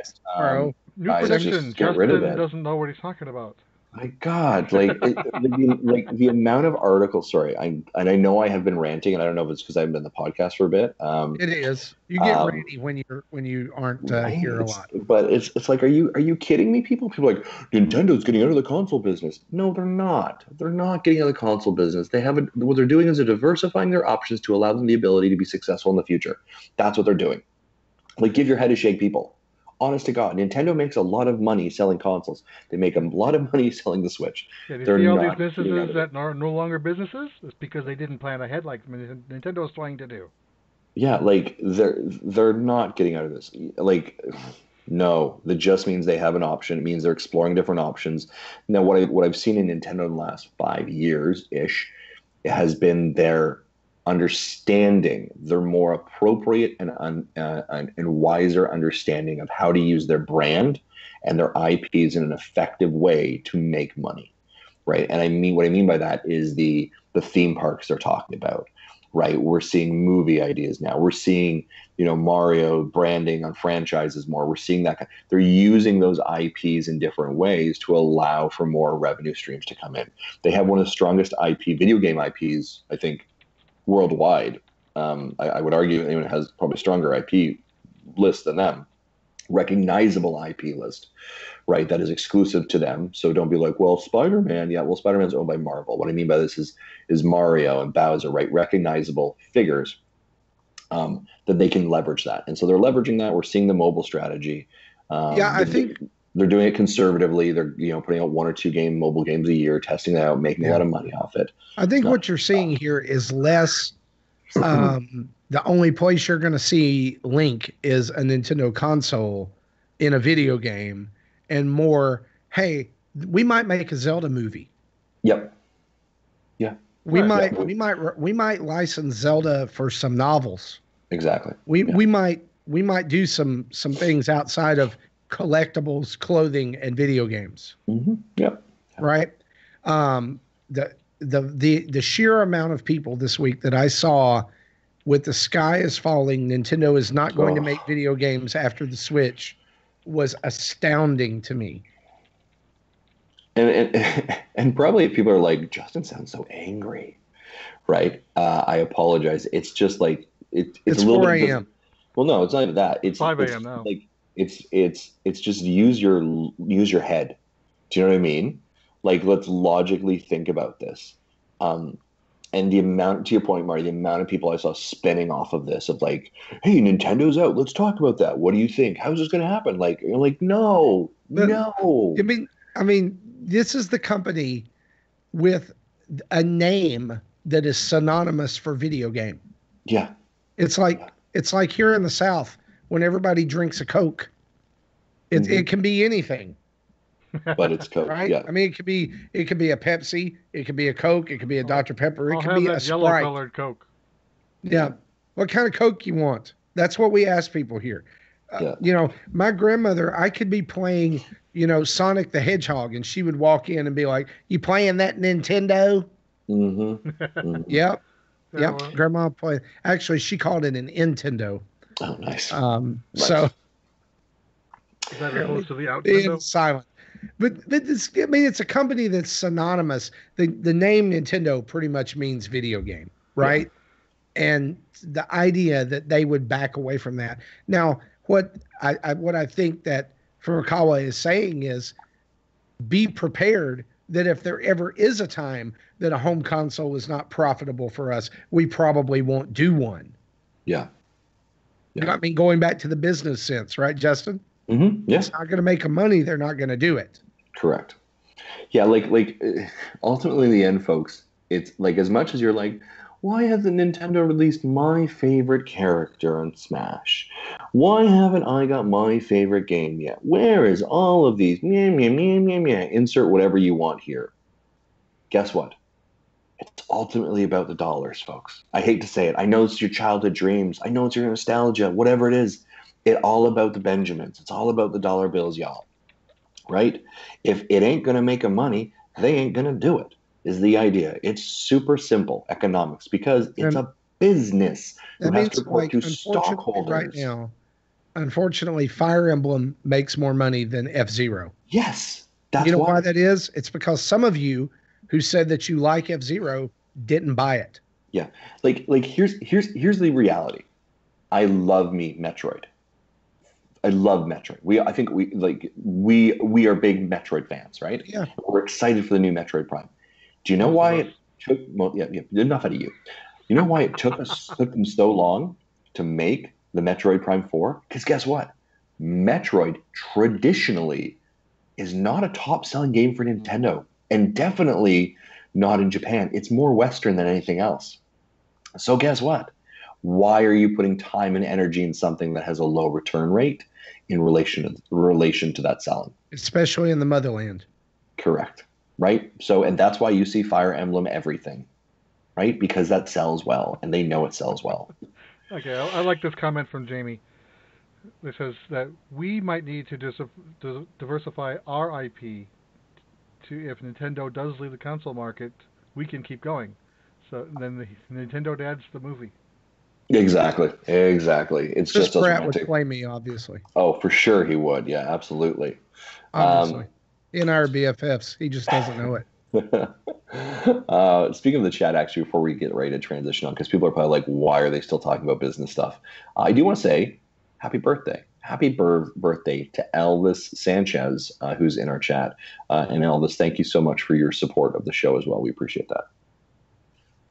New prediction. Justin doesn't know what he's talking about. My God, the amount of articles. Sorry, I know I have been ranting, and I don't know if it's because I haven't been on the podcast for a bit. It is. You get ranty when you aren't here a lot. But it's like, are you kidding me? People are like, Nintendo's getting out of the console business. No, they're not. They're not getting out of the console business. What they're doing is they're diversifying their options to allow them the ability to be successful in the future. That's what they're doing. Like, give your head a shake, people. Honest to God, Nintendo makes a lot of money selling consoles. They make a lot of money selling the Switch. Yeah, you see all these businesses that are no longer businesses? It's because they didn't plan ahead like Nintendo's trying to do. Yeah, like they're not getting out of this. Like, no, that just means they have an option. It means they're exploring different options. Now, what I've seen in Nintendo in the last 5 years ish has been their understanding, their more appropriate and wiser understanding of how to use their brand and their IPs in an effective way to make money, right? And what I mean by that is the theme parks they're talking about, right? We're seeing movie ideas now. We're seeing, Mario branding on franchises more. We're seeing that. They're using those IPs in different ways to allow for more revenue streams to come in. They have one of the strongest video game IPs, I think, worldwide. I would argue anyone has probably a stronger IP list than them. Recognizable IP list, right? That is exclusive to them. So don't be like, well, Spider-Man. Yeah, well, Spider-Man's owned by Marvel. What I mean by this is Mario and Bowser, right? Recognizable figures that they can leverage that. And so they're leveraging that. We're seeing the mobile strategy. I think they're doing it conservatively. They're putting out 1 or 2 mobile games a year, testing that out, making a lot of money off it. I think what you're seeing here is less. The only place you're going to see Link is a Nintendo console in a video game, and more. Hey, we might make a Zelda movie. Yep. Yeah. We might license Zelda for some novels. Exactly. We might do some things outside of collectibles, clothing, and video games. Mm-hmm. Yep. Right. The sheer amount of people this week that I saw with The Sky is Falling, Nintendo is not going to make video games after the Switch, was astounding to me. And probably people are like, Justin sounds so angry. right? I apologize. It's just like it's It's a little 4 bit of a.m. well, no, it's not even that. It's 5 it's a.m. now. like it's just use your head. Do you know what I mean? Like, let's logically think about this. Um, and the amount, to your point, Marty, the amount of people I saw spinning off of this, of like, hey, Nintendo's out. Let's talk about that. What do you think? How's this going to happen? Like, you're like, no, But no. I mean, this is the company with a name that is synonymous for video game. Yeah, It's like here in the South when everybody drinks a Coke. It can be anything, but it's Coke. right? Yeah, I mean, it could be a Pepsi, it could be a Coke, it could be a Dr. Pepper, it I'll could have be a that yellow Sprite. colored Coke. Yeah. What kind of Coke you want? That's what we ask people here. yeah. My grandmother, I could be playing, Sonic the Hedgehog, and she would walk in and be like, "You playing that Nintendo?" Mm-hmm. Mm-hmm. Yep. Yeah, Yep. well, Grandma played. Actually, she called it an Nintendo. Oh, nice. Nice. So is that opposed to the out being window? silent. But this, I mean, it's a company that's synonymous. The name Nintendo pretty much means video game, right? And the idea that they would back away from that. Now, what I think that Furukawa is saying is be prepared that if there ever is a time that a home console is not profitable for us, we probably won't do one. Yeah. Yeah. I mean, going back to the business sense, right, Justin? Mm-hmm. It's not going to make them money. They're not going to do it. Correct. Yeah, like ultimately in the end, folks, it's like, as much as you're like, why hasn't Nintendo released my favorite character on Smash? Why haven't I got my favorite game yet? Where is all of these? Meh, meh, meh, meh, meh. Insert whatever you want here. Guess what? It's ultimately about the dollars, folks. I hate to say it. I know it's your childhood dreams. I know it's your nostalgia. Whatever it is, it's all about the Benjamins. It's all about the dollar bills, y'all. Right? If it ain't going to make them money, they ain't going to do it, is the idea. It's super simple economics because it's a business who has to report to stockholders. Right now, unfortunately, Fire Emblem makes more money than F-Zero. Yes, that's You know why. why that is? It's because some of you who said that you like F-Zero didn't buy it. Yeah, like here's the reality. I love me Metroid. I love Metroid. I think we are big Metroid fans, right? Yeah. We're excited for the new Metroid Prime. Do you know why it took? Well, yeah, enough out of you. You know why it took them so long to make the Metroid Prime 4? Because guess what? Metroid traditionally is not a top-selling game for Nintendo, and definitely not in Japan. It's more Western than anything else. So guess what? Why are you putting time and energy in something that has a low return rate in relation to that selling? Especially in the motherland. Correct. Right? So, and that's why you see Fire Emblem everything, right? Because that sells well, and they know it sells well. Okay, I like this comment from Jamie. It says that we might need to diversify our IP to, if Nintendo does leave the console market, we can keep going. So then the Nintendo Dad's the movie. Exactly. It's Chris just as Pratt would romantic. play me, obviously. Oh, for sure he would. Yeah, absolutely. Obviously. He and I are BFFs. He just doesn't know it. Speaking of the chat, actually, before we get ready to transition on, because people are probably like, why are they still talking about business stuff? I do want to say happy birthday. Happy birthday to Elvis Sanchez, who's in our chat. And Elvis, thank you so much for your support of the show as well. We appreciate that.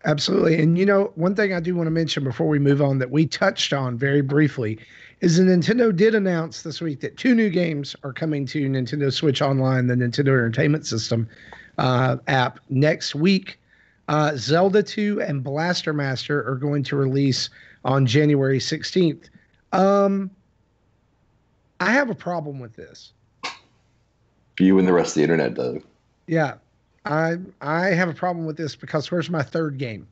Absolutely. And one thing I do want to mention before we move on that we touched on very briefly is that Nintendo did announce this week that 2 new games are coming to Nintendo Switch Online, the Nintendo Entertainment System app next week. Zelda 2 and Blaster Master are going to release on January 16th. I have a problem with this. You and the rest of the internet, Doug. Yeah. I have a problem with this because where's my third game?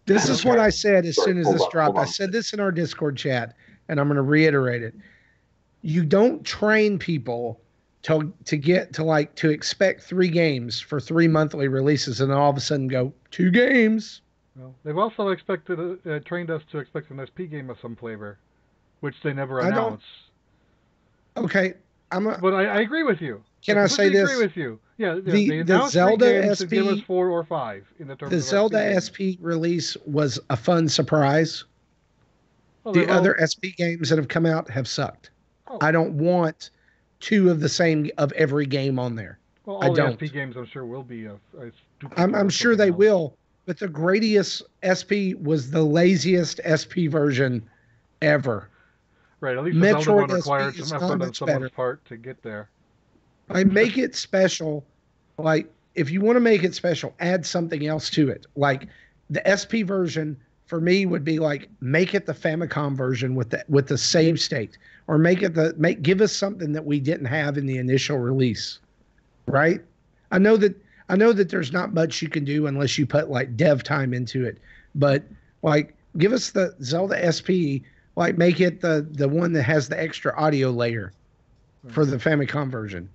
This is what I said as soon as this dropped. I said this in our Discord chat, and I'm going to reiterate it. You don't train people to expect 3 games for 3 monthly releases, and then all of a sudden go 2 games. Well, they've also trained us to expect an SP game of some flavor, which they never announce. Okay, but I agree with you. Can I say this? Agree with you. Yeah, The they announced 3 Zelda games to give us SP 4 or 5 in the terms the of Zelda SP games. SP release was a fun surprise. Oh, The they've all. other SP games that have come out have sucked. Oh, I don't want two of the same of every game on there. well, I all the SP don't. games I'm sure will be a duplicate I'm of sure something they else. will, but the Gradius SP was the laziest SP version ever. Right, at least the Zelda Metroid one SP required some is not effort on much someone's better. part to get there. I make it special. Like, if you want to make it special, add something else to it. Like the SP version for me would be like make it the Famicom version with the save state, or give us something that we didn't have in the initial release. Right? I know that I know that there's not much you can do unless you put like dev time into it, but like give us the Zelda SP, like make it the one that has the extra audio layer for the Famicom version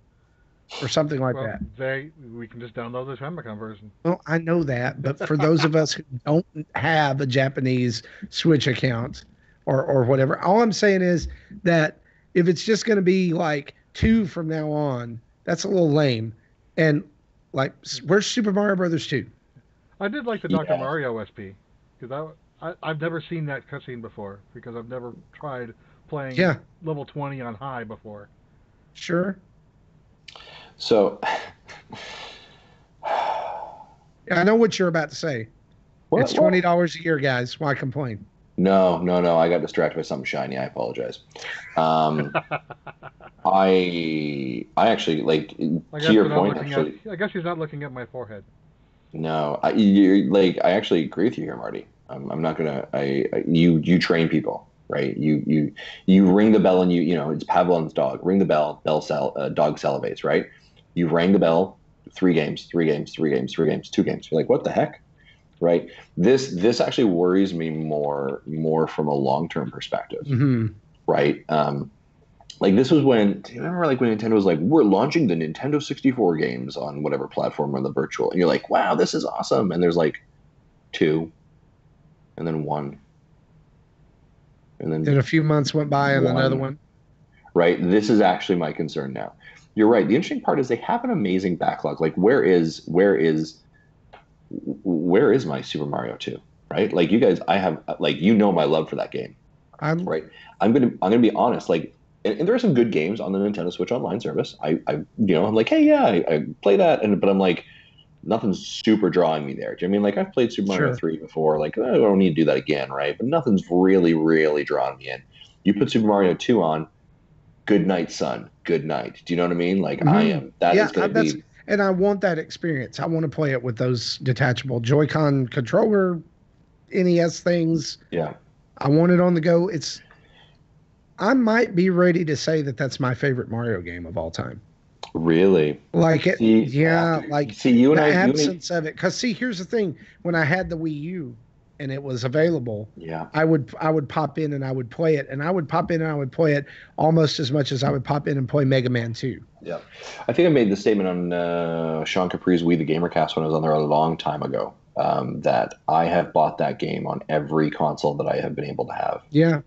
or something like Well, that. we can just download the Famicom version. Well, I know that, but for those of us who don't have a Japanese Switch account or whatever, all I'm saying is that if it's just going to be like 2 from now on, that's a little lame. And like, where's Super Mario Brothers 2? I did like the Dr. Mario SP because I've never seen that cutscene before because I've never tried playing Yeah, level 20 on high before. sure. So, I know what you're about to say. It's $20 a year, guys. Why complain? No. I got distracted by something shiny. I apologize. I actually like to your point. Actually, I guess he's not looking at my forehead. no. I actually agree with you here, Marty. I'm not gonna. You train people, right? You ring the bell and you know it's Pavlov's dog. Ring the bell. Dog salivates, right? You rang the bell. 3 games, 2 games. You're like, what the heck? Right. This actually worries me more from a long-term perspective. Mm-hmm. Right. Like this was when, do you remember like when Nintendo was like, we're launching the Nintendo 64 games on whatever platform on the virtual, and you're like, wow, this is awesome. And there's like 2, and then 1, and then a few months went by and another one. Right. This is actually my concern now. You're right. The interesting part is they have an amazing backlog. Like where is my Super Mario 2? Right? Like you guys, I have like my love for that game. Right. I'm gonna be honest. Like, and there are some good games on the Nintendo Switch Online service. I'm like, hey, yeah, I play that, but I'm like, nothing's super drawing me there. Do you know what I mean? Like I've played Super Mario 3 before. Like I don't need to do that again, right? But nothing's really, really drawing me in. You put Super Mario 2 on. Good night, son. Good night. Do you know what I mean? Like I am. That is going to be. And I want that experience. I want to play it with those detachable Joy-Con controller, NES things. Yeah. I want it on the go. I might be ready to say that that's my favorite Mario game of all time. Really? Like it? Yeah. Like see you and the I. Absence of it. Because see, here's the thing: when I had the Wii U and it was available, yeah, I would pop in and I would play it, and I would pop in and I would play it almost as much as I would pop in and play Mega Man 2. Yeah, I think I made the statement on Sean Capri's We the Gamercast when I was on there a long time ago. That I have bought that game on every console that I have been able to have. Yeah.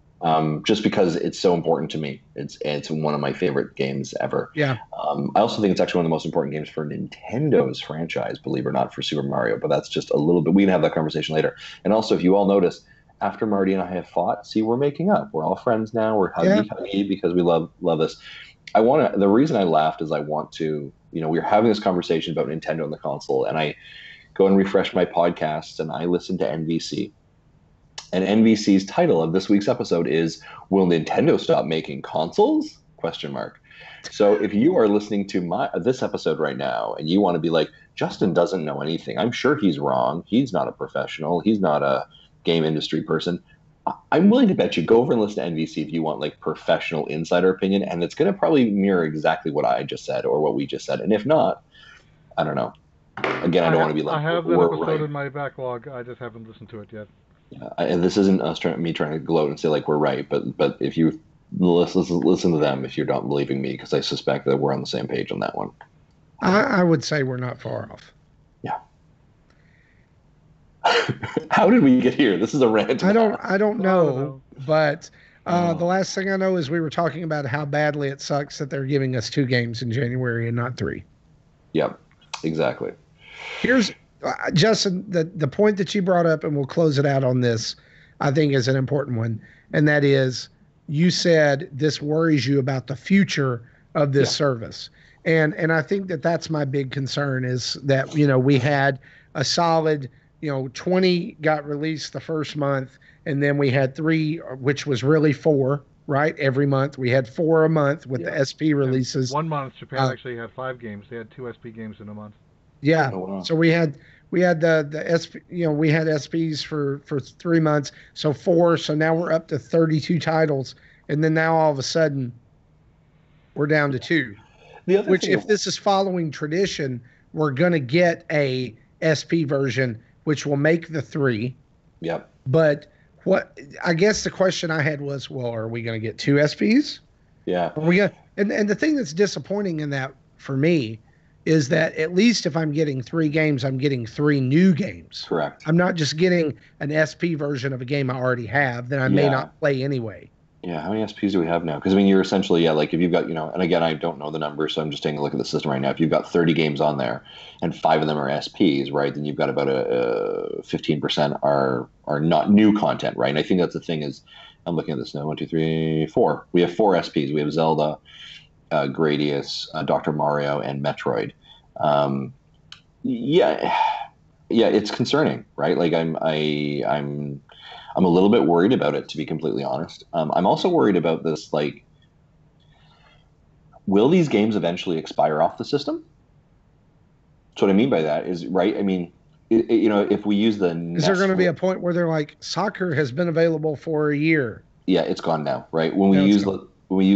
Just because it's so important to me. It's one of my favorite games ever. Yeah. I also think it's actually one of the most important games for Nintendo's franchise, believe it or not, for Super Mario. But that's just a little bit. We can have that conversation later. And also, if you all notice, after Marty and I have fought, see, we're making up. We're all friends now. We're huggy because we love this. The reason I laughed is I want to. We were having this conversation about Nintendo and the console, and I go and refresh my podcasts, and I listen to NBC. And NBC's title of this week's episode is "Will Nintendo Stop Making Consoles?" ? So if you are listening to this episode right now and you want to be like, Justin doesn't know anything, I'm sure he's wrong. He's not a professional. He's not a game industry person. I'm willing to bet you go over and listen to NBC if you want like professional insider opinion, and it's going to probably mirror exactly what I just said or what we just said. And if not, I don't know. Again, I don't want to be like, I have that episode in my backlog. I just haven't listened to it yet. And this isn't me trying to gloat and say like we're right, but if you listen to them, if you're not believing me, because I suspect that we're on the same page on that one. I would say we're not far off. Yeah. How did we get here? This is a rant. I don't know, but the last thing I know is we were talking about how badly it sucks that they're giving us 2 games in January and not 3. Yep. Exactly. Here's Justin, the point that you brought up, and we'll close it out on this, I think is an important one. And that is, you said this worries you about the future of this service. And I think that that's my big concern is that, we had a solid, 20 got released the first month, and then we had 3, which was really 4, right? Every month we had 4 a month with the SP releases. And 1 month Japan actually had 5 games. They had 2 SP games in a month. Yeah. Oh, wow. So we had the SP, we had SPs for 3 months, so 4. So now we're up to 32 titles, and then now all of a sudden we're down to 2. Which, if this is following tradition, we're gonna get a SP version, which will make the 3. Yep. But what I guess the question I had was, well, are we gonna get 2 SPs? Yeah. Are we gonna, and the thing that's disappointing in that for me is that at least if I'm getting 3 games, I'm getting 3 new games. Correct. I'm not just getting an SP version of a game I already have that I may not play anyway. Yeah, how many SPs do we have now? Because, I mean, you're essentially, like if you've got, and again, I don't know the numbers, so I'm just taking a look at the system right now. If you've got 30 games on there and 5 of them are SPs, right, then you've got about a 15% are not new content, right? And I think that's the thing is, I'm looking at this now, 1, 2, 3, 4. We have 4 SPs. We have Zelda, Gradius, Dr. Mario, and Metroid. Yeah, it's concerning, right? Like I'm a little bit worried about it, to be completely honest. I'm also worried about this, like, will these games eventually expire off the system? So what I mean by that is, right, I mean, if we use the... Is there going to be a point where they're like, soccer has been available for a year? Yeah, it's gone now, right? When we use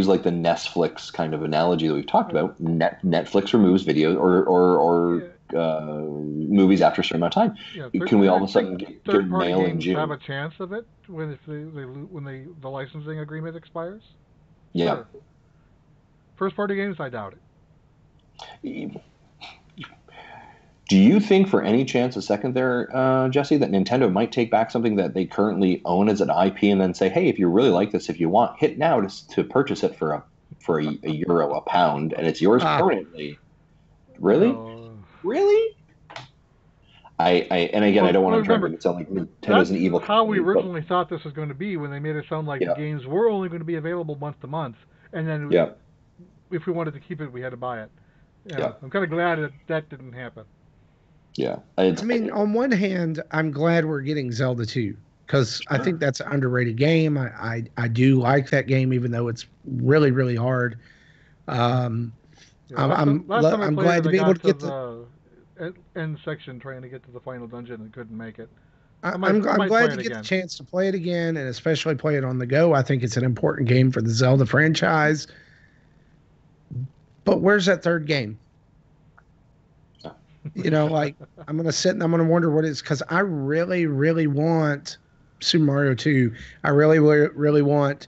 like the Netflix kind of analogy that we've talked about, Netflix removes videos or movies after a certain amount of time. Yeah, can we all of a sudden get mail in June? Have a chance of it when the licensing agreement expires? Yeah. Sure. First party games, I doubt it. Do you think for any chance a second there, Jesse, that Nintendo might take back something that they currently own as an IP and then say, hey, if you really like this, if you want, hit now to purchase it for a euro, a pound, and it's yours permanently? Really? Really? And again, I don't want to try to make it sound like Nintendo's an evil company. How we originally thought this was going to be when they made it sound like the games were only going to be available month to month, and then if we wanted to keep it, we had to buy it. I'm kind of glad that didn't happen. Yeah. I mean, on one hand, I'm glad we're getting Zelda 2 because I think that's an underrated game. I do like that game, even though it's really, really hard. I'm glad to be able to get the end section trying to get to the final dungeon and couldn't make it. I'm glad to get the chance to play it again, and especially play it on the go. I think it's an important game for the Zelda franchise. But where's that third game? Like, I'm going to sit and I'm going to wonder what it is, because I really, really want Super Mario 2. I really, really want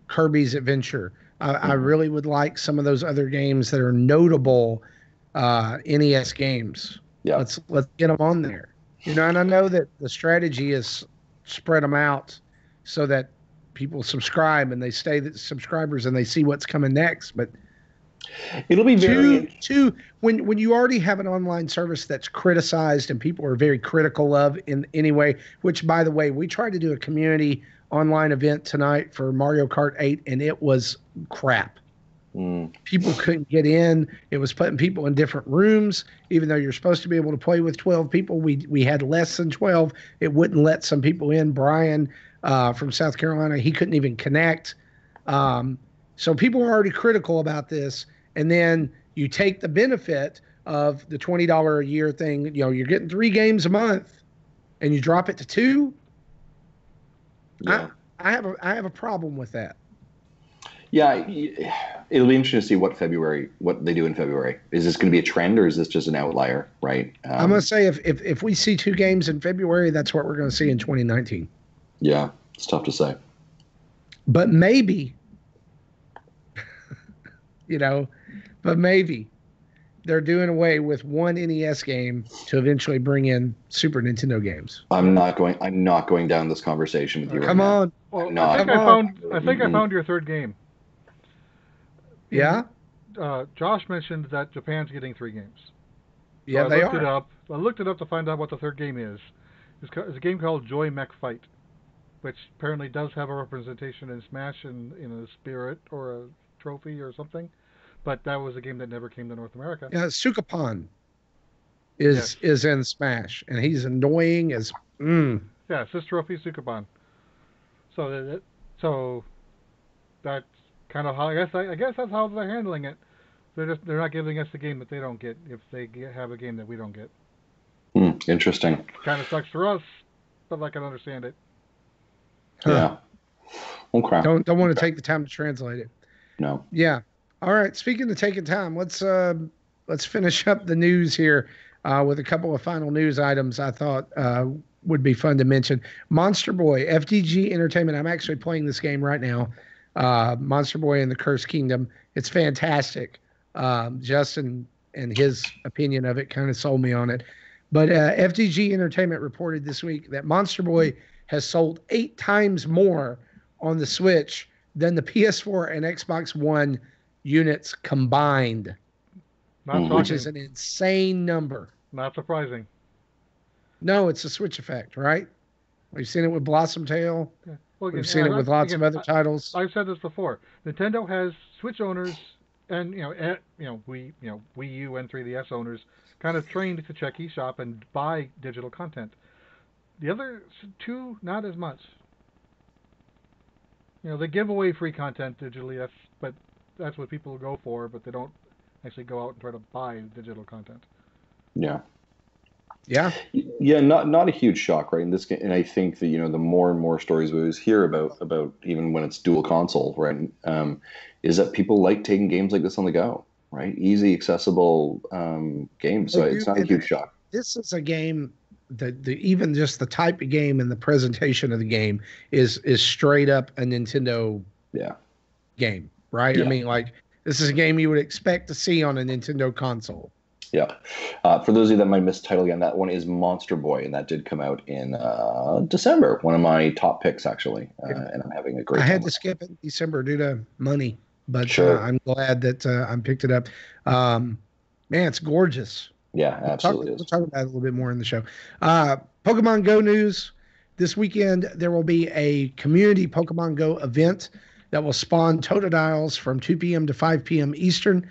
Kirby's Adventure. I really would like some of those other games that are notable NES games. Yeah. Let's get them on there. And I know that the strategy is spread them out so that people subscribe and they stay subscribers and they see what's coming next. But it'll be very when you already have an online service that's criticized and people are very critical of in any way, which, by the way, we tried to do a community online event tonight for Mario Kart 8 and it was crap. People couldn't get in. It was putting people in different rooms. Even though you're supposed to be able to play with 12 people, we had less than 12. It wouldn't let some people in. Brian from South Carolina, he couldn't even connect. So people were already critical about this. And then you take the benefit of the $20 a year thing. You're getting 3 games a month and you drop it to 2. Yeah. I have a problem with that. Yeah, it'll be interesting to see what they do in February. Is this going to be a trend or is this just an outlier, right? I'm going to say if we see 2 games in February, that's what we're going to see in 2019. Yeah, it's tough to say. But maybe, but maybe they're doing away with 1 NES game to eventually bring in Super Nintendo games. I'm not going down this conversation with you. Come on. Well, I think I found your third game. Yeah? Josh mentioned that Japan's getting 3 games. So Yeah, I they looked it are. up. I looked it up to find out what the third game is. It's a game called Joy Mech Fight, which apparently does have a representation in Smash in a spirit or a trophy or something. But that was a game that never came to North America. Yeah, Sukapan Yes. is in Smash, and he's annoying as. Yeah, it's this trophy Sukaban. So so that's kind of how I guess that's how they're handling it. They're not giving us the game that they don't get if they have a game that we don't get. Interesting. Kind of sucks for us, but I can understand it. Yeah. Okay. Don't want to take the time to translate it. No. Yeah. All right. Speaking of taking time, let's finish up the news here with a couple of final news items I thought would be fun to mention. Monster Boy, FDG Entertainment. I'm actually playing this game right now. Monster Boy and the Cursed Kingdom. It's fantastic. Justin and his opinion of it kind of sold me on it. But FDG Entertainment reported this week that Monster Boy has sold 8 times more on the Switch than the PS4 and Xbox One units combined, which is an insane number. Not surprising. No, it's a Switch effect, right? We've seen it with Blossom Tale. Yeah. Well, We've seen it with lots of other titles. I've said this before. Nintendo has Switch owners and Wii U and 3DS owners kind of trained to check eShop and buy digital content. The other 2, not as much. They give away free content digitally, but that's what people go for, but they don't actually go out and try to buy digital content. Yeah. Yeah. Yeah, not a huge shock, right? In this game, and I think that the more and more stories we always hear about even when it's dual console, right? Is that people like taking games like this on the go, right? Easy, accessible games. So it's not a huge shock. This is a game that even just the type of game and the presentation of the game is straight up a Nintendo game, right? Yeah. I mean, like, this is a game you would expect to see on a Nintendo console. Yeah. For those of you that might miss the title again, that one is Monster Boy, and that did come out in December. One of my top picks, actually, and I'm having a great time. I had to skip it in December due to money, but sure. I'm glad that I picked it up. Man, it's gorgeous. Yeah, absolutely. We'll talk about it a little bit more in the show. Pokemon Go news. This weekend, there will be a community Pokemon Go event that will spawn Totodiles from 2 p.m. to 5 p.m. Eastern.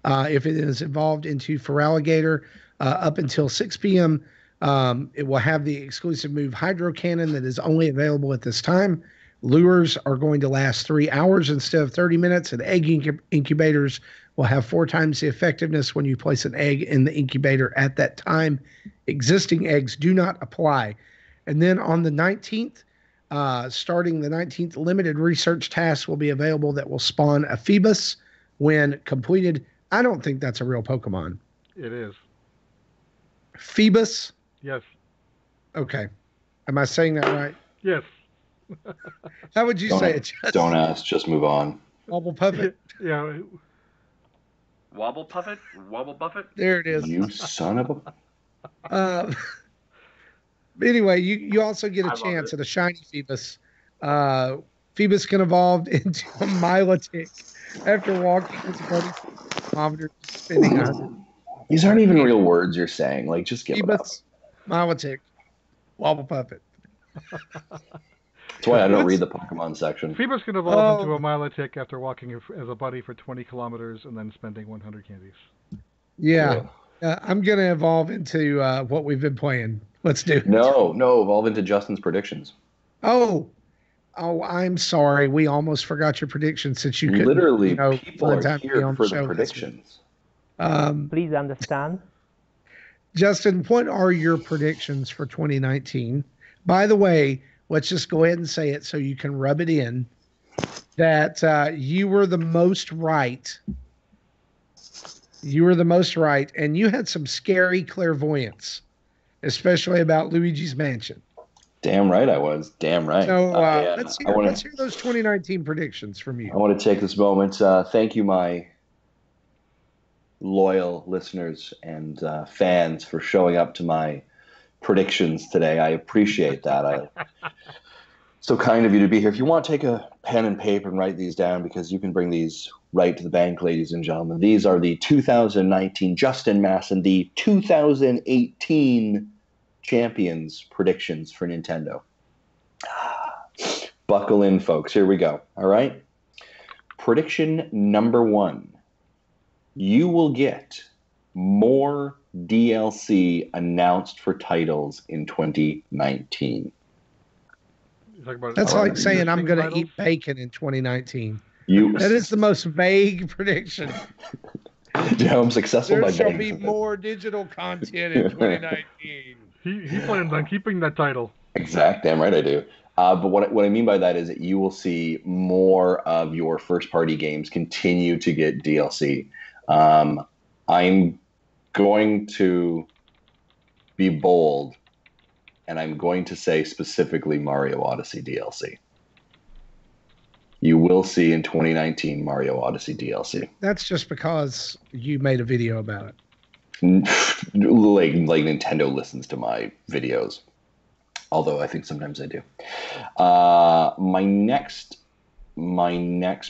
If it is evolved into Feraligatr up until 6 p.m., it will have the exclusive move Hydro Cannon that is only available at this time. Lures are going to last 3 hours instead of 30 minutes, and egg incubators will have 4 times the effectiveness when you place an egg in the incubator at that time. Existing eggs do not apply. And then on the 19th, starting the 19th, limited research tasks will be available that will spawn a Phoebus when completed. I don't think that's a real Pokemon. It is. Phoebus? Yes. Okay. Am I saying that right? Yes. How would you say it? Don't ask. Just move on. Wobble Puppet? Yeah. Wobble Puffet? Wobble Buffet? There it is. You son of a... Anyway, you also get a chance at a shiny Phoebus. Phoebus can evolve into a Milotic after walking its 40 kilometers, spinning 100. These aren't even real words you're saying. Like, just give it up. Milotic, Wobble Puppet. That's why I don't read the Pokemon section. Phoebus can evolve into a Milotic after walking as a buddy for 20 kilometers and then spending 100 candies. Yeah. I'm going to evolve into what we've been playing. Let's do it. No, evolve into Justin's predictions. Oh, I'm sorry. We almost forgot your predictions since you couldn't. Literally, people are here for the predictions. Please understand. Justin, what are your predictions for 2019? By the way, let's just go ahead and say it so you can rub it in that you were the most right. You were the most right, and you had some scary clairvoyance, especially about Luigi's Mansion. Damn right I was. Damn right. So let's hear those 2019 predictions from you. I want to take this moment. Thank you, my loyal listeners and fans, for showing up to my predictions today. I appreciate that. So kind of you to be here. If you want to take a pen and paper and write these down, because you can bring these right to the bank, ladies and gentlemen. These are the 2019 Justin Mass and the 2018 champions predictions for Nintendo. Buckle in, folks. Here we go. All right. Prediction number 1. You will get more DLC announced for titles in 2019. That's like saying I'm going to eat bacon in 2019. That is the most vague prediction. Yeah, I'm successful there by shall be more digital content in 2019. He plans on keeping that title. Exact, damn right I do. But what I mean by that is that you will see more of your first-party games continue to get DLC. I'm going to be bold, and I'm going to say specifically Mario Odyssey DLC. You will see in 2019 Mario Odyssey DLC. That's just because you made a video about it. like Nintendo listens to my videos, although I think sometimes I do. My next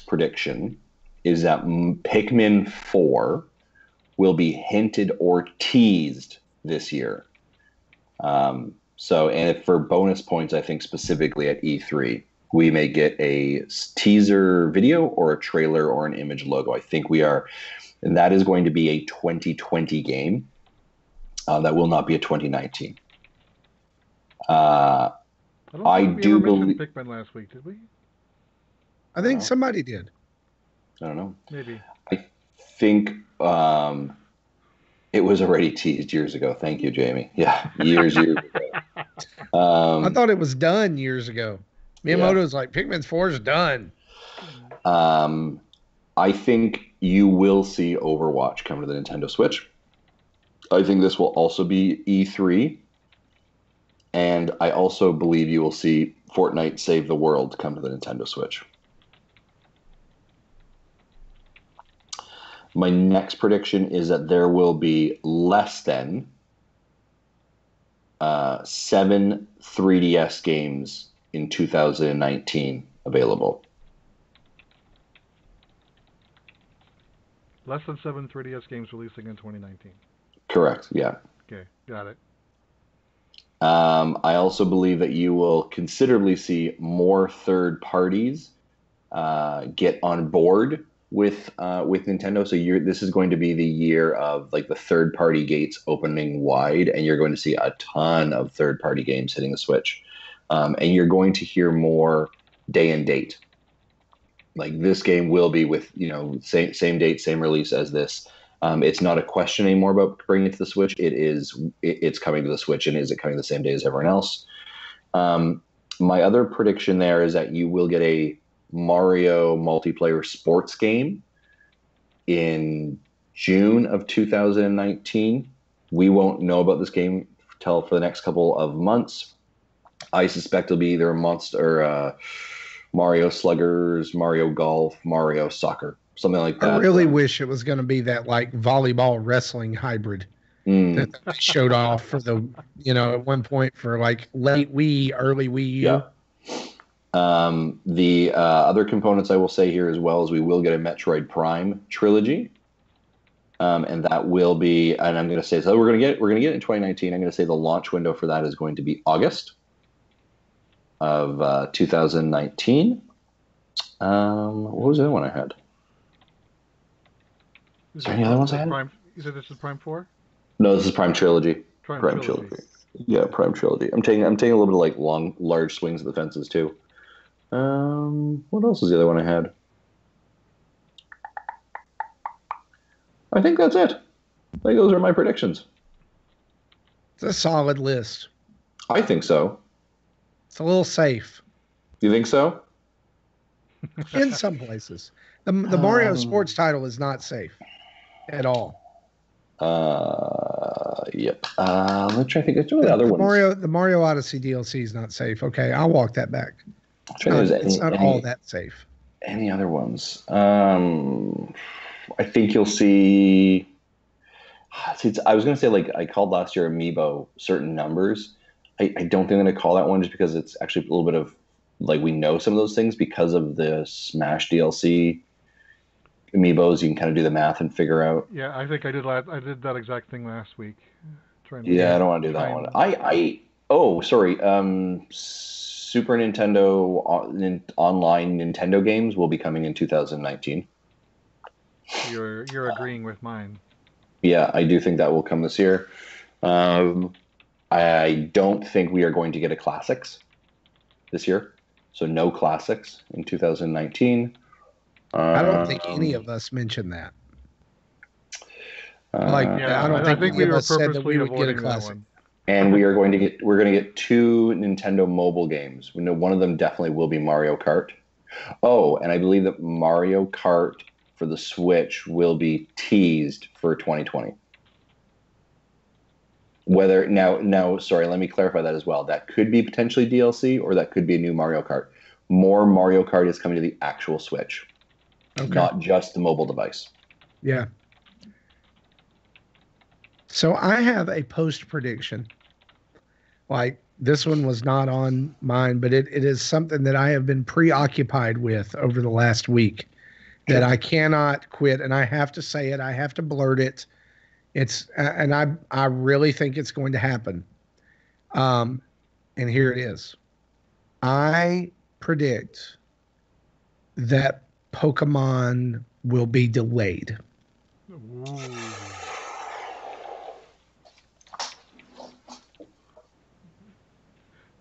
prediction is that Pikmin 4 will be hinted or teased this year. And for bonus points, I think specifically at E3, we may get a teaser video or a trailer or an image logo. I think we are, and that is going to be a 2020 game. That will not be a 2019. I do believe Pikmin last week, did we? I think somebody did. I don't know. Maybe. I think it was already teased years ago. Thank you, Jamie. Yeah, years ago. I thought it was done years ago. Miyamoto's like, Pikmin 4 is done. I think you will see Overwatch come to the Nintendo Switch. I think this will also be E3. And I also believe you will see Fortnite Save the World come to the Nintendo Switch. My next prediction is that there will be less than 7 3DS games in 2019 available. Less than 7 3DS games releasing in 2019. Correct, yeah. Okay, got it. I also believe that you will considerably see more third parties get on board with Nintendo. So this is going to be the year of like the third party gates opening wide, and you're going to see a ton of third party games hitting the Switch, and you're going to hear more day and date. Like this game will be with same date, same release as this. It's not a question anymore about bringing it to the Switch. It's coming to the Switch, and is it coming the same day as everyone else? My other prediction there is that you will get a Mario multiplayer sports game in June of 2019. We won't know about this game for the next couple of months. I suspect it'll be either a monster, Mario Sluggers, Mario Golf, Mario Soccer, something like that. I really wish it was going to be that like volleyball wrestling hybrid that they showed off for the, at one point for like late Wii, early Wii U. Yeah. The other components I will say here as well is we will get a Metroid Prime trilogy. And that will be, and I'm going to say, so we're going to get it in 2019. I'm going to say the launch window for that is going to be August of 2019. What was the other one I had? Is there any other ones I had? You said this is Prime 4? No, this is Prime Trilogy. Prime Trilogy. Yeah, Prime Trilogy. I'm taking a little bit of like large swings at the fences too. What else is the other one I had? I think that's it. I think those are my predictions. It's a solid list. I think so. It's a little safe. You think so? In some places. The Mario sports title is not safe at all. Yep. Let's try to think. There's the other ones. The Mario Odyssey DLC is not safe. Okay, I'll walk that back. It's not all that safe. Any other ones? I think you'll see. I was going to say, like I called last year Amiibo certain numbers. I don't think I'm going to call that one just because it's actually a little bit of like we know some of those things because of the Smash DLC amiibos. You can kind of do the math and figure out. Yeah, I think I did that exact thing last week. Yeah, I don't want to do that one. Oh, sorry. Super Nintendo online Nintendo games will be coming in 2019. You're agreeing with mine. Yeah, I do think that will come this year. I don't think we are going to get a classics this year, so no classics in 2019. I don't think any of us mentioned that. Yeah, I don't think we any of were us said that we would get a avoiding that classic. one. And we're going to get 2 Nintendo mobile games. We know one of them definitely will be Mario Kart. Oh, and I believe that Mario Kart for the Switch will be teased for 2020. Whether now, sorry, let me clarify that as well. That could be potentially DLC, or that could be a new Mario Kart. More Mario Kart is coming to the actual Switch, not just the mobile device. Yeah. So I have a post prediction. Like, this one was not on mine, but it is something that I have been preoccupied with over the last week that I cannot quit, and I have to say it. I have to blurt it. And I really think it's going to happen. And here it is. I predict that Pokemon will be delayed. Ooh.